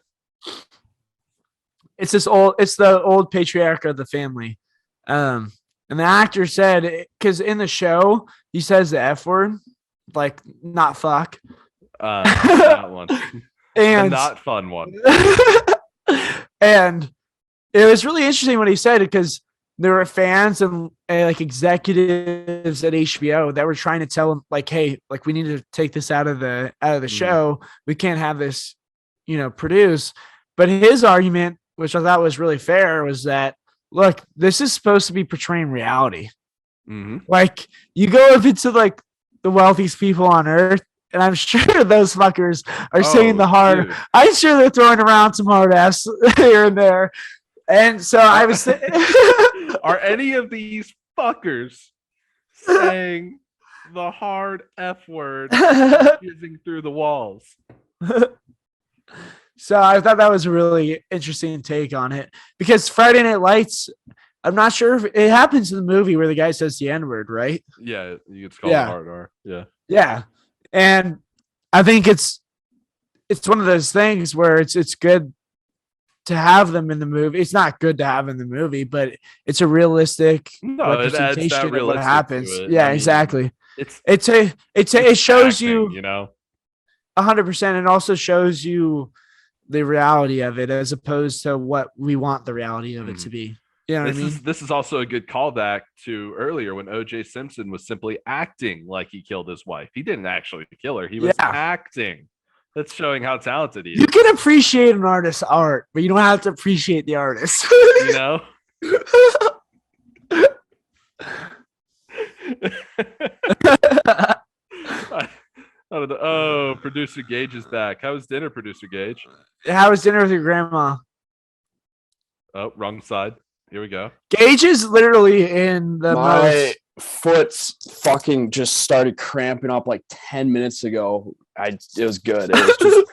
It's the old patriarch of the family. And the actor said, because in the show, he says the F word, like not fuck.
That one.
And
the not fun one.
And it was really interesting when he said it, because there were fans and like executives at HBO that were trying to tell him like, hey, like we need to take this out of the show. We can't have this, produced. But his argument, which I thought was really fair, was that, look, this is supposed to be portraying reality.
Mm-hmm.
Like, you go up into like the wealthiest people on earth, and I'm sure those fuckers are saying the hard. Dude. I'm sure they're throwing around some hard ass here and there. And so I was
are any of these fuckers saying the hard F word using through the walls?
So I thought that was a really interesting take on it, because Friday Night Lights, I'm not sure if it happens in the movie where the guy says the N-word, right?
Yeah, it's called hard R. Yeah.
Yeah. And I think it's one of those things where it's good to have them in the movie. It's not good to have in the movie, but it's a realistic representation of what happens. Yeah, exactly. It shows you, 100%. It also shows you the reality of it as opposed to what we want the reality of it to be. You know what I
This
mean?
is this is also a good callback to earlier when O.J. Simpson was simply acting like he killed his wife. He didn't actually kill her. He was
Yeah.
acting. That's showing how talented he
You
is.
can appreciate an artist's art, but you don't have to appreciate the artist.
You know. I don't know. Oh, producer Gage is back. How was dinner, producer Gage?
How was dinner with your grandma?
Oh, wrong side. Here we go.
Gage is literally in the
My
most.
foot's fucking just started cramping up like 10 minutes ago. It was good. It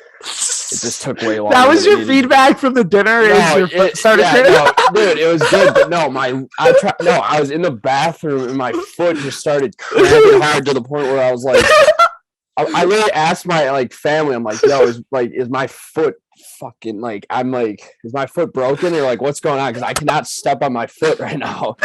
just took way longer.
That was
than it
your
needed to.
feedback from the dinner. Is your foot started
no, dude, it was good, but no, I was in the bathroom and my foot just started cramping hard to the point where I was like, I literally asked my like family, I'm like, yo, is my foot fucking like, I'm like, is my foot broken or like what's going on? Because I cannot step on my foot right now.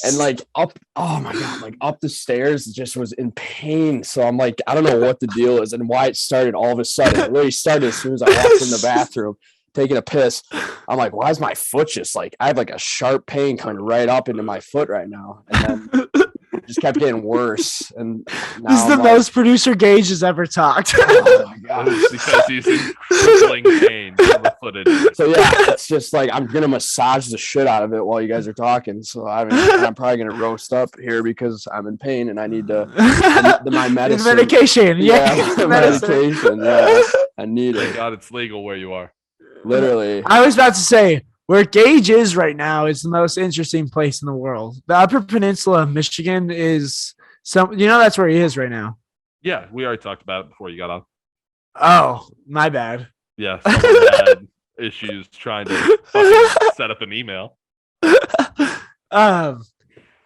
And like up, oh my god, like up the stairs just was in pain. So I'm like, I don't know what the deal is and why it started all of a sudden. It really started as soon as I walked in the bathroom taking a piss. I'm like, why is my foot just like, I have like a sharp pain coming right up into my foot right now. And then it just kept getting worse. And now
This is the
I'm like,
most producer Gage has ever talked.
oh my god.
Because he's in crippling pain from the foot injury.
So yeah, it's just like I'm gonna massage the shit out of it while you guys are talking. So I mean, I'm probably gonna roast up here because I'm in pain and I need to my
His
medicine.
medication. Yeah,
Yeah,
his
my
medicine.
medication. Yeah, I need
Thank
it.
God it's legal where you are.
Literally.
I was about to say where Gage is right now is the most interesting place in the world. The Upper Peninsula of Michigan is that's where he is right now.
Yeah, we already talked about it before you got on.
Oh, my bad.
Yeah, someone had issues trying to fucking set up an email.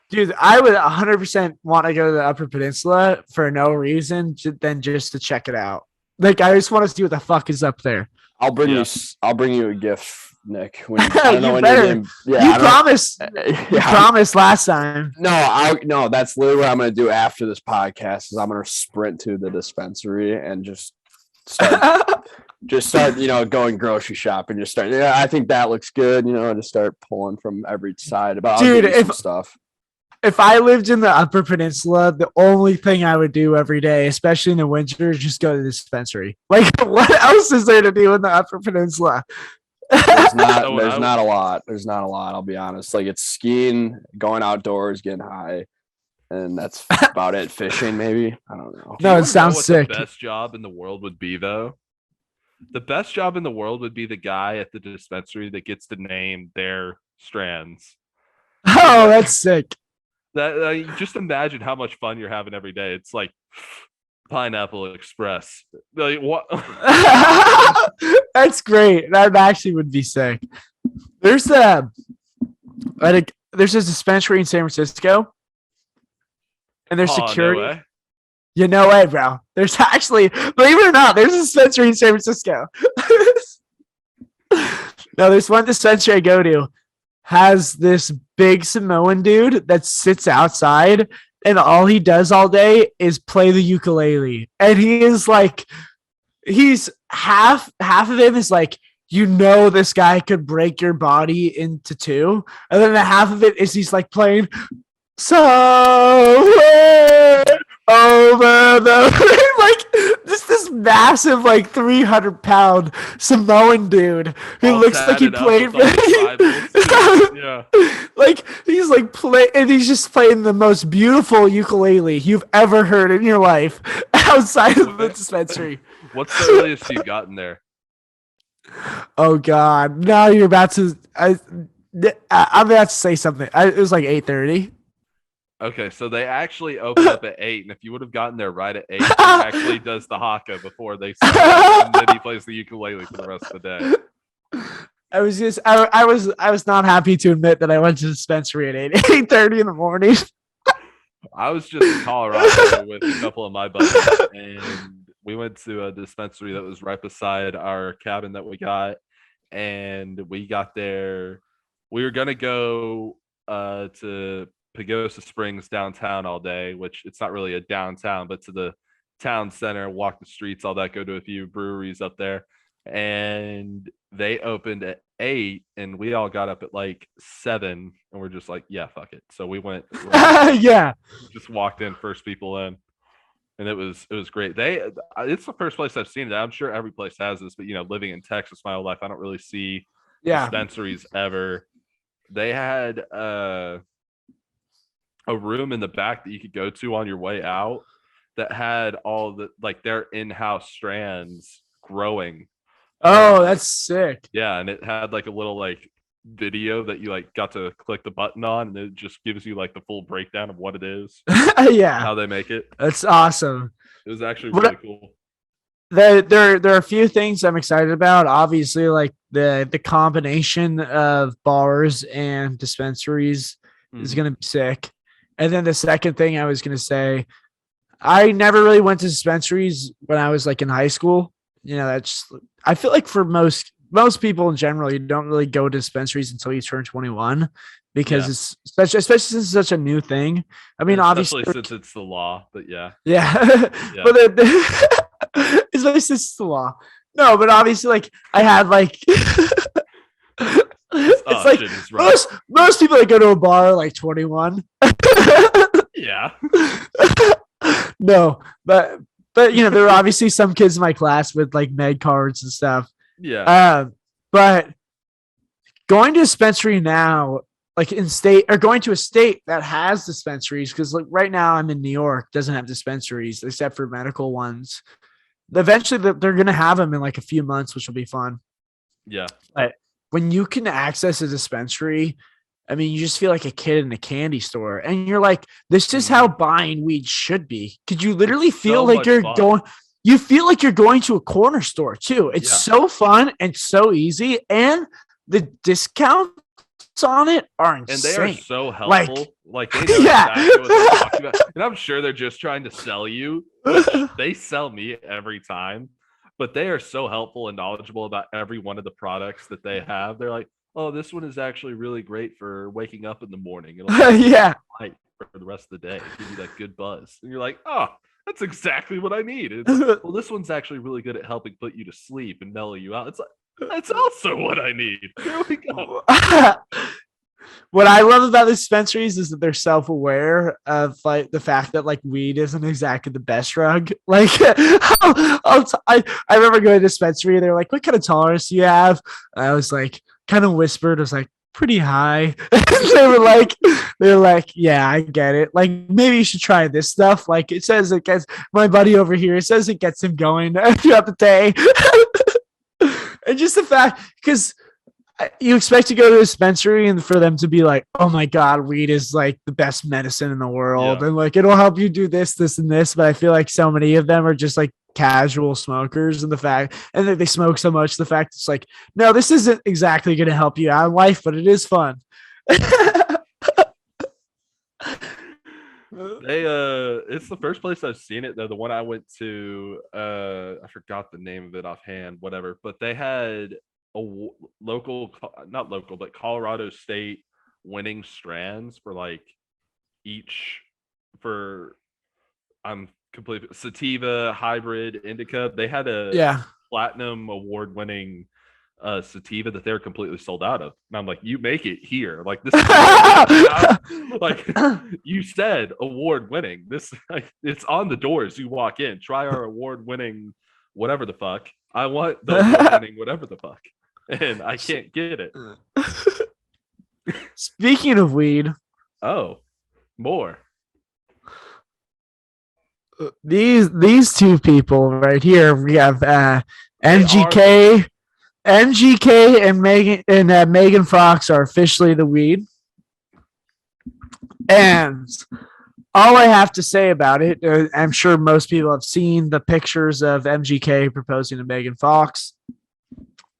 Dude, I would 100% want to go to the Upper Peninsula for no reason than just to check it out. Like, I just want to see what the fuck is up there.
I'll bring
Yeah.
you a gift, Nick. When, I don't know
You
when
better.
your name. Yeah,
You
I don't-
promised. You
yeah,
promised last time.
no, that's literally what I'm gonna do after this podcast. Is I'm gonna sprint to the dispensary and just start, going grocery shopping. Just start. Yeah, I think that looks good. Just start pulling from every side. But I'll
Dude,
give you some stuff.
If I lived in the Upper Peninsula, the only thing I would do every day, especially in the winter, is just go to the dispensary. Like, what else is there to do in the Upper Peninsula?
There's not.
So
There's
I-
not a lot. There's not a lot. I'll be honest. Like it's skiing, going outdoors, getting high, and that's about it. Fishing, maybe. I don't know.
No,
You
it
wanna
sounds
know what
sick.
The best job in the world would be, though. The best job in the world would be the guy at the dispensary that gets to name their strands.
Oh, that's sick.
That just imagine how much fun you're having every day. It's like Pineapple Express. Like what?
That's great. That actually would be sick. There's there's a dispensary in San Francisco, and there's
Oh, no
security.
way.
You know way, bro. There's actually, believe it or not, there's a dispensary in San Francisco. No, there's one dispensary I go to has this big Samoan dude that sits outside and all he does all day is play the ukulele. And he is like, he's half of him is like, this guy could break your body into two. And then the half of it is he's like playing somewhere over the like this massive like 300-pound Samoan dude who
All
looks like he
tatted up
played
with all the Bibles. Yeah.
like he's like play and he's just playing the most beautiful ukulele you've ever heard in your life outside of the dispensary.
What's the earliest you've gotten there?
Oh god, now you're about to I'm about to say something. It was like 8:30.
Okay, so they actually open up at 8, and if you would have gotten there right at 8, he actually does the haka before they start, and then he plays the ukulele for the rest of the day.
I was not happy to admit that I went to the dispensary at 8:30 in the morning.
I was just in Colorado with a couple of my buddies, and we went to a dispensary that was right beside our cabin that we got, and we got there. We were gonna go to Pagosa Springs downtown all day, which it's not really a downtown, but to the town center, walk the streets, all that, go to a few breweries up there. and they opened at 8, and we all got up at like 7, and we're just like, yeah, fuck it. So we went,
Yeah.
just walked in, first people in, and it was great. It's the first place I've seen it. I'm sure every place has this, but living in Texas my whole life, I don't really see
Yeah.
dispensaries ever. They had a room in the back that you could go to on your way out that had all the like their in-house strands growing.
Oh, that's sick.
Yeah, and it had like a little like video that you like got to click the button on, and it just gives you like the full breakdown of what it is,
Yeah.
how they make it.
That's awesome.
It was actually
What-
really cool.
There are a few things I'm excited about. Obviously, like the combination of bars and dispensaries is
Mhm.
gonna be sick. And then the second thing I was gonna say, I never really went to dispensaries when I was like in high school. That's I feel like for most people in general, you don't really go to dispensaries until you turn 21 because
Yeah.
it's especially since it's such a new thing. I mean,
Especially
obviously,
since it's the law, but yeah.
yeah,
Yeah.
but it's like this is the law. No, but obviously, like I had like it's
Oh,
like
shit, he's right.
most people that go to a bar are like 21.
Yeah.
No, but there were obviously some kids in my class with like med cards and stuff.
Yeah.
But going to a dispensary now, like in state or going to a state that has dispensaries, because like right now I'm in New York, doesn't have dispensaries except for medical ones. Eventually, they're gonna have them in like a few months, which will be fun.
Yeah.
When you can access a dispensary, I mean, you just feel like a kid in a candy store, and you're like, "This is how buying weed should be." Could you literally
It's
feel
so
like
much
you're
fun.
going? You feel like you're going to a corner store too. It's
Yeah.
so fun and so easy, and the discounts on it are
And they
insane.
are so
Like-
helpful. Like they know
Yeah.
exactly what they're talking about. And I'm sure they're just trying to sell you. Which they sell me every time. But they are so helpful and knowledgeable about every one of the products that they have. They're like, oh, this one is actually really great for waking up in the morning. It'll have
Yeah,
light for the rest of the day. Give you that good buzz. And you're like, oh, that's exactly what I need. It's like, well, this one's actually really good at helping put you to sleep and mellow you out. It's like, that's also what I need. Here we go.
what I love about the dispensaries is that they're self-aware of like the fact that like weed isn't exactly the best drug. Like I remember going to a dispensary, they were like, "What kind of tolerance do you have?" And I was like, kind of whispered, I was like, "Pretty high." they were like, "Yeah, I get it. Like maybe you should try this stuff. Like it says it gets my buddy over here. It says it gets him going throughout the day." And just the fact, because you expect to go to a dispensary and for them to be like, "Oh my God, weed is like the best medicine in the world."
Yeah.
And like, it'll help you do this, this, and this. But I feel like so many of them are just like casual smokers, and that they smoke so much. The fact it's like, no, this isn't exactly going to help you out in life, but it is fun.
It's the first place I've seen it though. The one I went to, I forgot the name of it offhand, whatever, but they had a not local, but Colorado State winning strands for like each for I'm completely sativa, hybrid, indica. They had a
Yeah.
platinum award winning sativa that they're completely sold out of. And I'm like, you make it here. Like this is like you said award winning. This like, it's on the doors. You walk in, try our award winning whatever the fuck. I want the award winning whatever the fuck. And I can't get it.
Speaking of weed,
Oh, more.
these two people right here, we have MGK and Megan Fox are officially the weed. And all I have to say about it, I'm sure most people have seen the pictures of MGK proposing to Megan Fox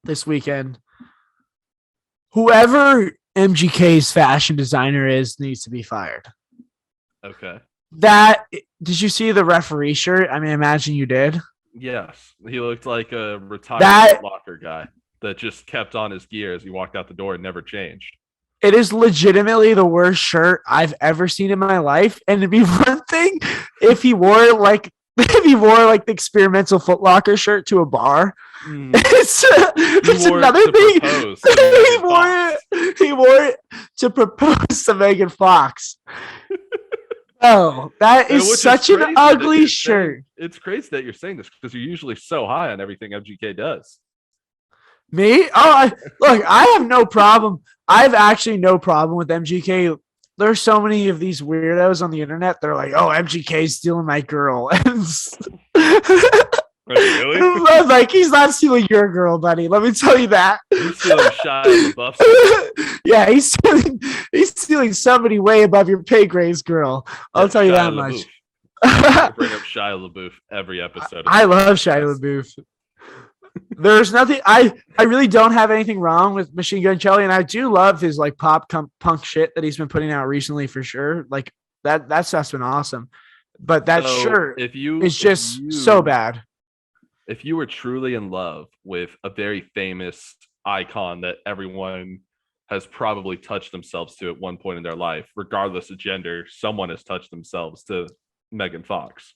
this weekend. Whoever MGK's fashion designer is needs to be fired.
Okay.
Did you see the referee shirt? I mean, imagine you did.
Yes. He looked like a retired
That-
locker guy that just kept on his gear as he walked out the door and never changed.
It is legitimately the worst shirt I've ever seen in my life. And it'd be one thing if he wore it like if he wore like the experimental Foot Locker shirt to a bar.
Mm,
It's
wore it
another
to
thing.
propose to Megan Fox.
He wore it to propose to Megan Fox. Oh, that
And
is
which
such
crazy
an
that
ugly
you're
shirt.
saying- It's crazy that you're saying this because you're usually so high on everything MGK does.
Me? Oh, look, I have no problem. I have actually no problem with MGK. There's so many of these weirdos on the internet. They're like, "Oh, MGK's stealing my girl."
Really?
I was like, he's not stealing your girl, buddy. Let me tell you that.
He's stealing Shia LaBeouf's.
Yeah, he's stealing somebody way above your pay grades, girl. I'll tell you that much.
I bring up Shia LaBeouf every episode.
I love Shia LaBeouf. There's nothing. I really don't have anything wrong with Machine Gun Kelly, and I do love his like punk shit that he's been putting out recently for sure. Like that stuff's been awesome. But that
So,
shirt
if you
is just so bad.
If you were truly in love with a very famous icon that everyone has probably touched themselves to at one point in their life, regardless of gender, someone has touched themselves to Megan Fox.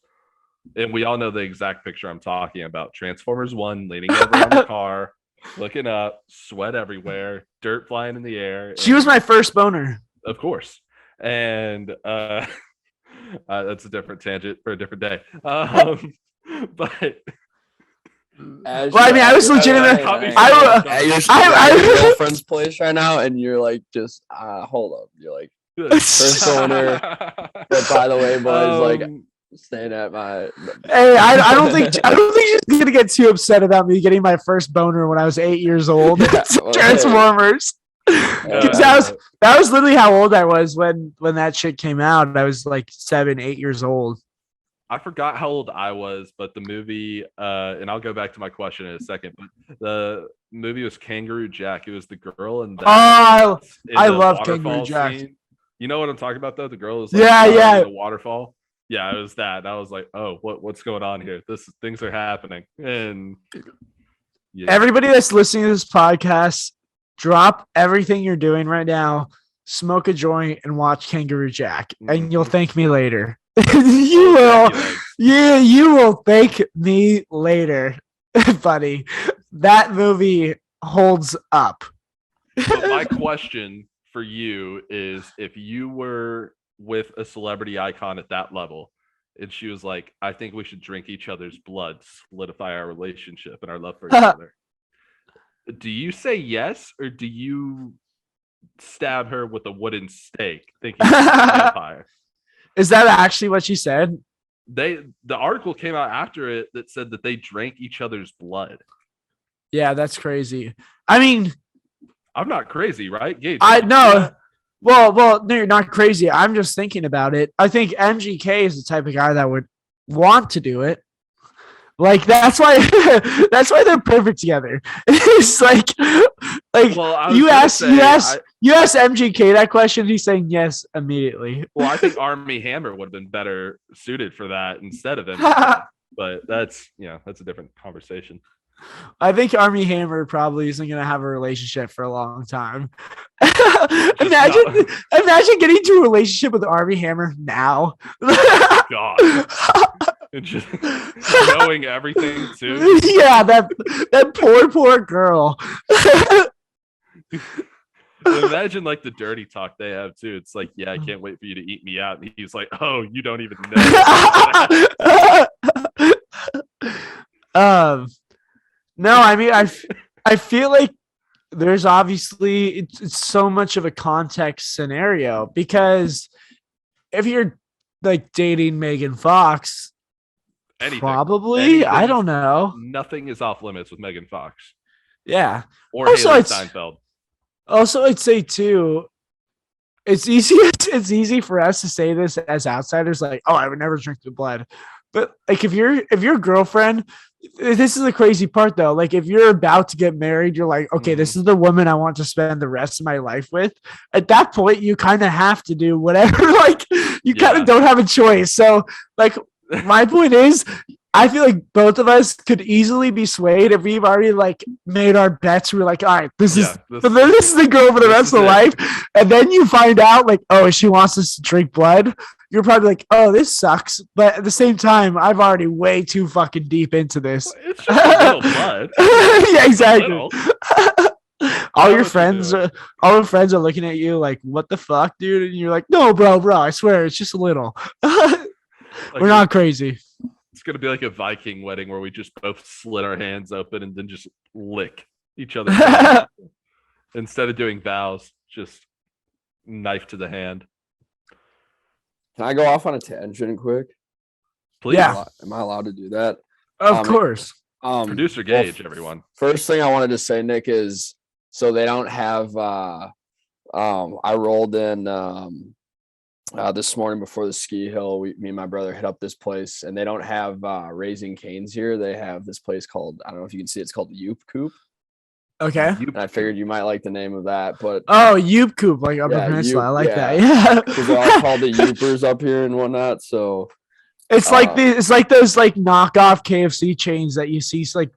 And we all know the exact picture I'm talking about. Transformers 1, leaning over on the car, looking up, sweat everywhere, dirt flying in the air.
She was my first boner.
Of course. And that's a different tangent for a different day. But
As
Well, I
you-
mean, I was legitimate-
At your
I-
girlfriend's place right now, and you're like, just hold up. You're like, First owner. but by the way, boys, like staying at my.
Hey, I don't think she's gonna get too upset about me getting my first boner when I was 8 years old.
Yeah, well,
Transformers. 'Cause that was literally how old I was when that shit came out. I was like 7, 8 years old.
I forgot how old I was, but the movie, and I'll go back to my question in a second, but the movie was Kangaroo Jack. It was the girl in that.
Oh,
in
I
the
love
waterfall
Kangaroo Jack.
scene. You know what I'm talking about, though? The girl is
Yeah,
in
yeah.
the waterfall. Yeah, it was that. I was like, oh, what's going on here? Things are happening. And yeah.
Everybody that's listening to this podcast, drop everything you're doing right now, smoke a joint, and watch Kangaroo Jack, and you'll thank me later. You will. Yeah, you will thank me later, buddy. That movie holds up.
But my question for you is, if you were with a celebrity icon at that level and she was like, I think we should drink each other's blood, solidify our relationship and our love for each other, do you say yes, or do you stab her with a wooden stake thinking she's a vampire?
Is that actually what she said?
The article came out after it that said that they drank each other's blood.
Yeah, that's crazy. I mean,
I'm not crazy, right? Gage,
I know. Well, no, you're not crazy. I'm just thinking about it. I think MGK is the type of guy that would want to do it. Like that's why they're perfect together. It's like
Well, I was
you
gonna
ask
say,
you ask MGK that question, he's saying yes immediately.
Well, I think Army Hammer would have been better suited for that instead of him. But that's a different conversation.
I think Army Hammer probably isn't going to have a relationship for a long time. Imagine getting into a relationship with Army Hammer now.
God. And just knowing everything too.
Yeah, that poor girl.
Imagine like the dirty talk they have too. It's like, yeah, I can't wait for you to eat me out. And he's like, oh, you don't even know.
No, I mean, I feel like there's obviously it's so much of a context scenario, because if you're like dating Megan Fox,
Anything.
probably,
Anything.
I don't know.
Nothing is off limits with Megan Fox
Yeah.
or
Also,
Haley
it's-
Steinfeld.
Also, I'd say too, it's easy for us to say this as outsiders, like, oh, I would never drink the blood. But like if your girlfriend, this is the crazy part though. Like if you're about to get married, you're like, okay, this is the woman I want to spend the rest of my life with. At that point, you kind of have to do whatever. Like you kind
Yeah.
of don't have a choice. So like my point is, I feel like both of us could easily be swayed if we've already like made our bets. We're like, all right, this is the girl for the
this
rest
is
of
it.
life. And then you find out like, oh, she wants us to drink blood. you're probably like, oh, this sucks. But at the same time, I've already way too fucking deep into this.
It's just a little blood.
Yeah, exactly.
Little.
All
know
your
what
friends
you're
are looking at you like, what the fuck, dude? And you're like, no, bro, I swear it's just a little.
Like,
We're not crazy.
It's gonna be like a Viking wedding where we just both slit our hands open and then just lick each other instead of doing vows. Just knife to the hand.
Can I go off on a tangent quick?
Please,
Yeah.
Am I allowed to do that?
Of course.
Producer
well,
Gage, everyone.
First thing I wanted to say, Nick, is so they don't have I rolled in this morning before the ski hill. Me and my brother hit up this place, and they don't have Raising Canes here. They have this place called, I don't know if you can see, it's called the Yoop Coop.
Okay.
And I figured you might like the name of that, but
Oh, Yoop Coop, like Upper
Yeah,
Peninsula.
Yoop,
I like
yeah.
that. Yeah.
because they're all called the Yoopers up here and whatnot. So
It's like it's like those like knockoff KFC chains that you see like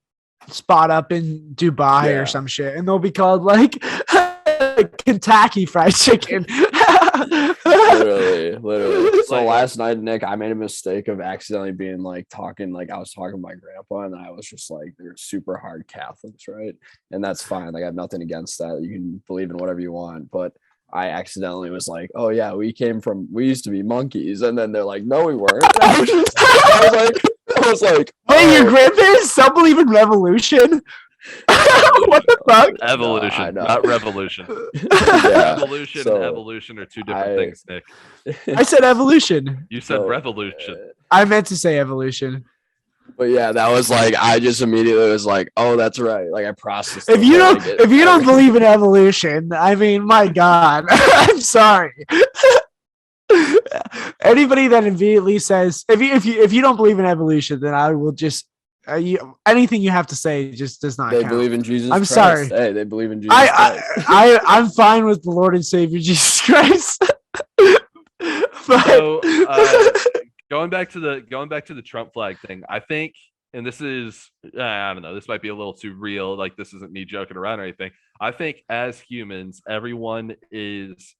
spot up in Dubai
Yeah.
or some shit, and they'll be called like Kentucky Fried Chicken.
literally. So
Like-
last night, Nick, I made a mistake of accidentally being like talking, like I was talking to my grandpa, and I was just like, they're super hard Catholics, right? And that's fine. Like I have nothing against that. You can believe in whatever you want, but I accidentally was like, oh yeah, we used to be monkeys, and then they're like, no, we weren't. I was like,
Wait, your
oh.
grandparents still believe in revolution? What the fuck?
Evolution,
I know.
not revolution.
Yeah,
Evolution
so
and evolution are two different
I-
things, Nick.
I said evolution.
You said
So,
revolution.
I meant to say evolution.
But yeah, that was like, I just immediately was like, oh, that's right. Like I processed.
If
it,
you
like,
don't, if you don't believe in evolution, I mean, my God, I'm sorry. Anybody that immediately says if you don't believe in evolution, then I will just anything you have to say just does not
they
count.
believe in Jesus.
I'm
Christ.
sorry.
Hey, they believe in Jesus.
I,
Christ.
I'm fine with the Lord and Savior Jesus Christ. But
So going back to the Trump flag thing, I think, and this is I don't know, this might be a little too real. Like this isn't me joking around or anything. I think as humans, everyone is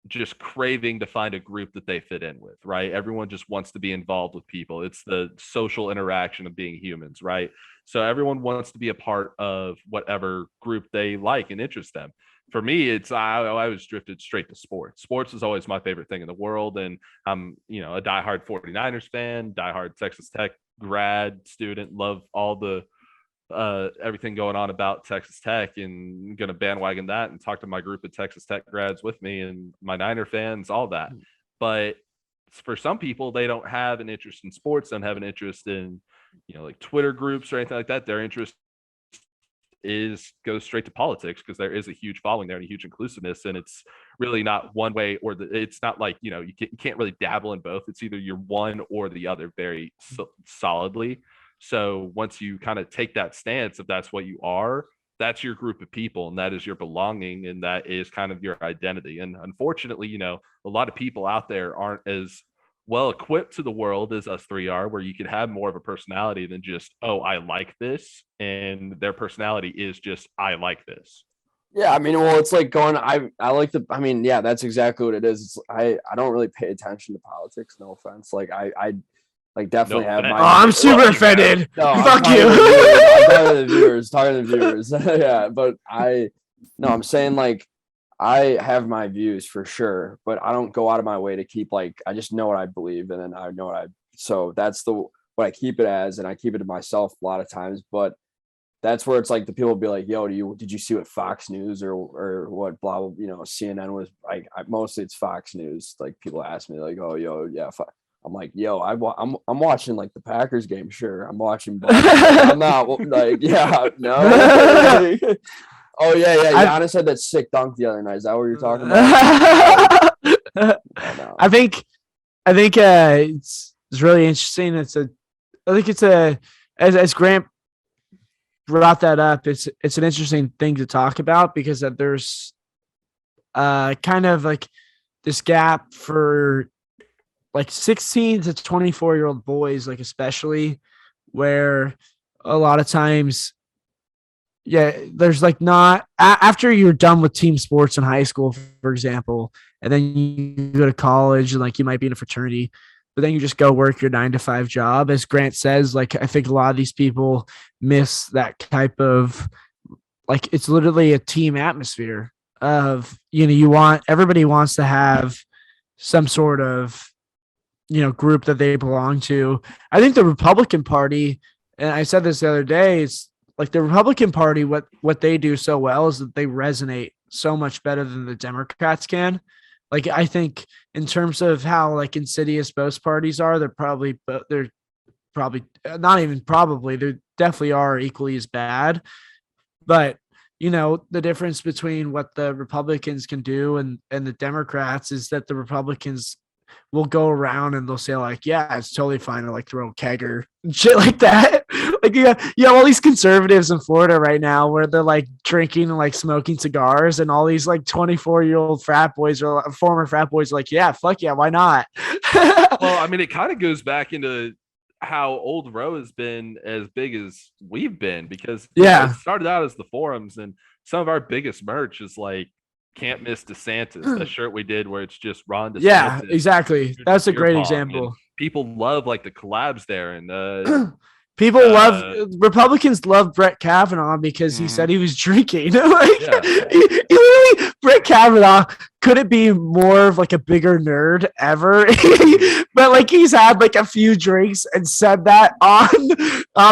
just craving to find a group that they fit in with, right? Everyone just wants to be involved with people. It's the social interaction of being humans, right? So everyone wants to be a part of whatever group they like and interest them. For me, it's I was drifted straight to sports. Sports is always my favorite thing in the world, and I'm a diehard 49ers fan, diehard Texas Tech grad student, love all the everything going on about Texas Tech, and gonna bandwagon that and talk to my group of Texas Tech grads with me and my Niner fans, all that. But for some people, they don't have an interest in sports, don't have an interest in like Twitter groups or anything like that. Their interest goes straight to politics because there is a huge following there and a huge inclusiveness, and it's really not one way or it's not like you can't really dabble in both. It's either you're one or the other very solidly. So once you kind of take that stance, if that's what you are, that's your group of people and that is your belonging and that is kind of your identity. And unfortunately, a lot of people out there aren't as well equipped to the world as us three are, where you can have more of a personality than just, oh, I like this. And their personality is just, I like this.
Yeah, I mean, well, it's like going. I like the. I mean, yeah, that's exactly what it is. It's, I don't really pay attention to politics. No offense. Like I like definitely
No
have
offense.
my.
oh, I'm super offended.
No, I'm
Fuck
talking
you.
to the viewers. I'm talking to the viewers. Talking to the viewers. Yeah, but I'm saying like I have my views for sure, but I don't go out of my way to keep like I just know what I believe and then I know so that's what I keep it as, and I keep it to myself a lot of times. But that's where it's like the people be like, yo, did you see what Fox News or what blah blah CNN was like? Mostly it's Fox News. Like people ask me like, oh yo yeah. I'm like, yo, I'm watching like the Packers game. Sure, I'm watching. But I'm not like, yeah, no. Oh yeah. Giannis had that sick dunk the other night. Is that what you're talking about? No.
I think it's really interesting. I think it's as Grant brought that up. It's an interesting thing to talk about because that there's kind of like this gap for like 16 to 24-year-old boys, like especially where a lot of times yeah, there's like not after you're done with team sports in high school, for example, and then you go to college and like you might be in a fraternity, but then you just go work your 9 to 5 job. As Grant says, like I think a lot of these people miss that type of like it's literally a team atmosphere of you want everybody wants to have some sort of group that they belong to. I think the Republican Party, and I said this the other day, it's like the Republican Party, what they do so well is that they resonate so much better than the Democrats can. Like I think in terms of how like insidious both parties are, they're probably not even probably they definitely are equally as bad. But the difference between what the Republicans can do and the Democrats is that the Republicans will go around and they'll say like, yeah, it's totally fine to like throw a kegger and shit like that. Like you have all these conservatives in Florida right now where they're like drinking and like smoking cigars, and all these like 24-year-old frat boys or former frat boys are like, yeah, fuck yeah, why not?
Well, I mean, it kind of goes back into how Old Row has been as big as we've been, because
Yeah.
it started out as the forums, and some of our biggest merch is like "Can't Miss DeSantis," the shirt we did where it's just Ron DeSantis.
Yeah, exactly. That's a great
Beer pong,
example.
and people love like the collabs there, and
People love Republicans love Brett Kavanaugh because he said he was drinking. Like, he literally, Brett Kavanaugh couldn't be more of like a bigger nerd ever. But like he's had like a few drinks and said that on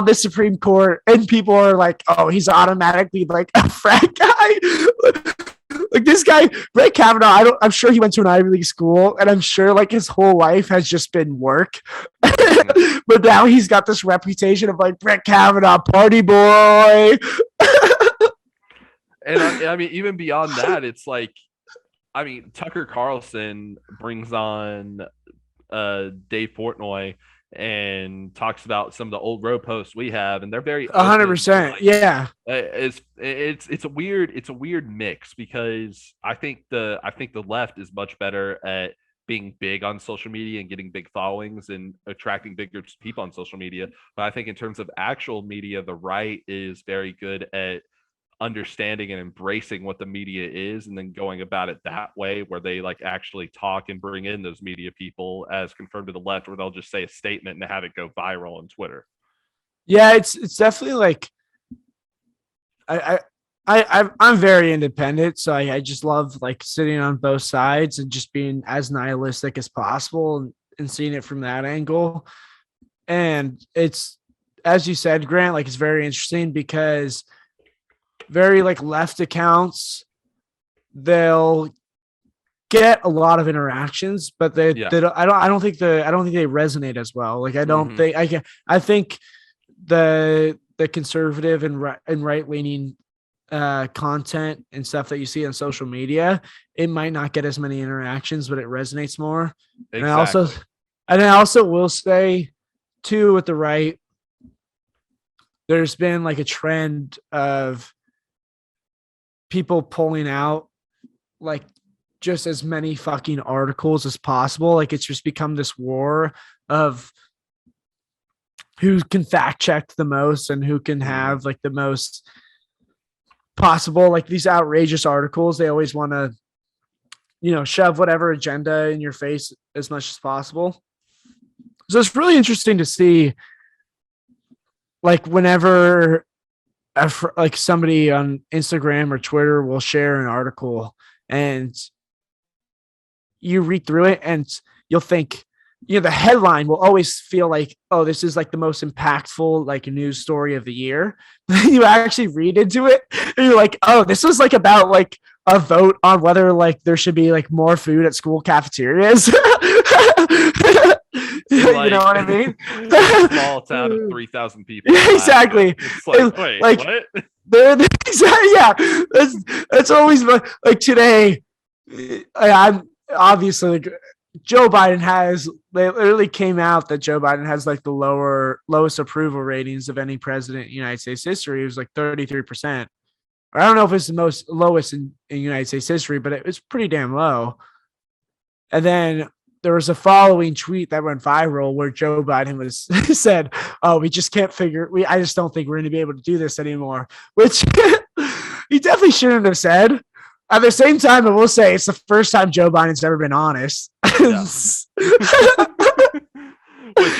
the Supreme Court, and people are like, oh, he's automatically like a frat guy. Like this guy, Brett Kavanaugh, I'm sure he went to an Ivy League school, and I'm sure like his whole life has just been work. But now he's got this reputation of like Brett Kavanaugh, party boy.
And I mean, even beyond that, it's like, I mean, Tucker Carlson brings on Dave Portnoy and talks about some of the Old Row posts we have, and they're very
100%.
Like,
yeah,
it's a weird mix, because I think the left is much better at being big on social media and getting big followings and attracting bigger people on social media. But I think in terms of actual media, the right is very good at understanding and embracing what the media is, and then going about it that way, where they like actually talk and bring in those media people, as confirmed to the left, where they'll just say a statement and have it go viral on Twitter.
Yeah, it's definitely like I'm very independent, so I just love like sitting on both sides and just being as nihilistic as possible and seeing it from that angle. And it's, as you said, Grant, like it's very interesting because very like left accounts, they'll get a lot of interactions, but they don't, I don't think they resonate as well. Like I don't think I think the conservative and right leaning content and stuff that you see on social media, it might not get as many interactions, but it resonates more. Exactly. And I also will say too, with the right, there's been like a trend of people pulling out like just as many fucking articles as possible. Like it's just become this war of who can fact check the most and who can have like the most possible, like these outrageous articles. They always want to, shove whatever agenda in your face as much as possible. So it's really interesting to see, like whenever like somebody on Instagram or Twitter will share an article and you read through it and you'll think, the headline will always feel like, oh, this is like the most impactful like news story of the year. Then you actually read into it and you're like, oh, this was like about like a vote on whether like there should be like more food at school cafeterias. You know what I mean?
Small town of 3,000 people.
Yeah, exactly.
It's like, wait,
like,
what?
Yeah, that's always like today. I'm obviously like, Joe Biden they literally came out that Joe Biden has like the lowest approval ratings of any president in United States history. It was like 33%. I don't know if it's the lowest in United States history, but it was pretty damn low. And then there was a following tweet that went viral where Joe Biden was said, "Oh, we just can't figure. I just don't think we're going to be able to do this anymore," which he definitely shouldn't have said. At the same time, I will say it's the first time Joe Biden's ever been honest.
Yeah.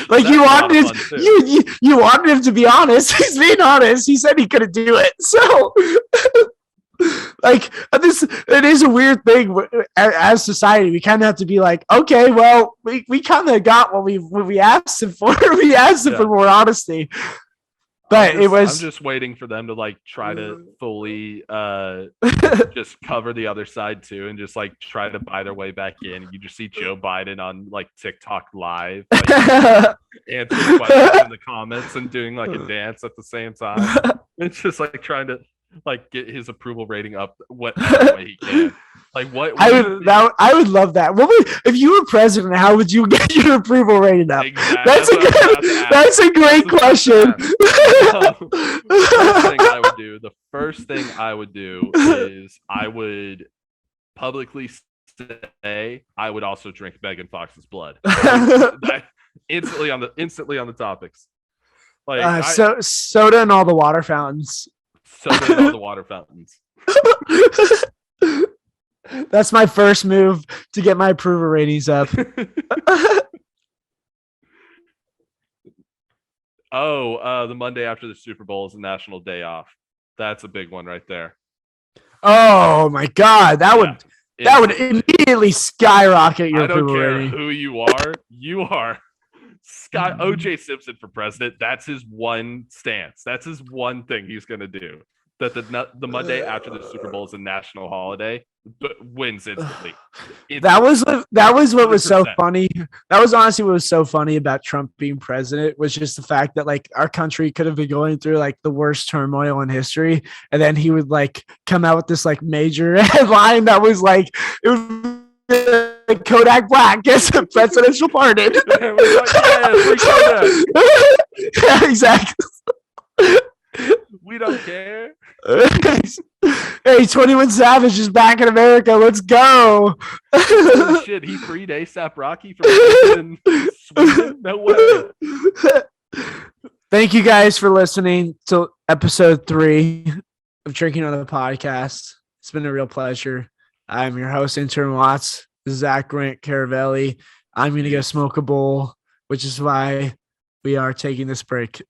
Like you wanted him to be honest. He's being honest. He said he couldn't do it. So like it is a weird thing as society. We kind of have to be like, okay, well, we kind of got what we asked him for. We asked him for more honesty. But
I'm just waiting for them to like try to fully just cover the other side too, and just like try to buy their way back in. You just see Joe Biden on like TikTok live, like, answering questions in the comments and doing like a dance at the same time. It's just like trying to like get his approval rating up whatever way he can. Like what
I would love that. If you were president, how would you get your approval rating up?
Exactly.
That's a great question.
The first thing I would do is I would publicly say I would also drink Megan Fox's blood. Instantly on the topics. Like
soda and all the water fountains.
Soda and all the water fountains.
That's my first move to get my approval ratings up.
The Monday after the Super Bowl is a national day off. That's a big one right there.
Oh my God, that would immediately skyrocket your approval rating.
I don't care who you are. You are OJ Simpson for president. That's his one stance. That's his one thing he's going to do. That the Monday after the Super Bowl is a national holiday, but wins instantly.
That was what was so funny. That was honestly what was so funny about Trump being president, was just the fact that like our country could have been going through like the worst turmoil in history, and then he would like come out with this like major headline that was like it was Kodak Black gets a presidential pardon. Yeah, exactly.
We don't care.
Hey, 21 Savage is back in America. Let's go.
Holy shit, he freed ASAP Rocky from Sweden? No way.
Thank you guys for listening to episode 3 of Drinking on the Podcast. It's been a real pleasure. I'm your host, Intern Watts, Zach Grant Caravelli. I'm going to go smoke a bowl, which is why we are taking this break.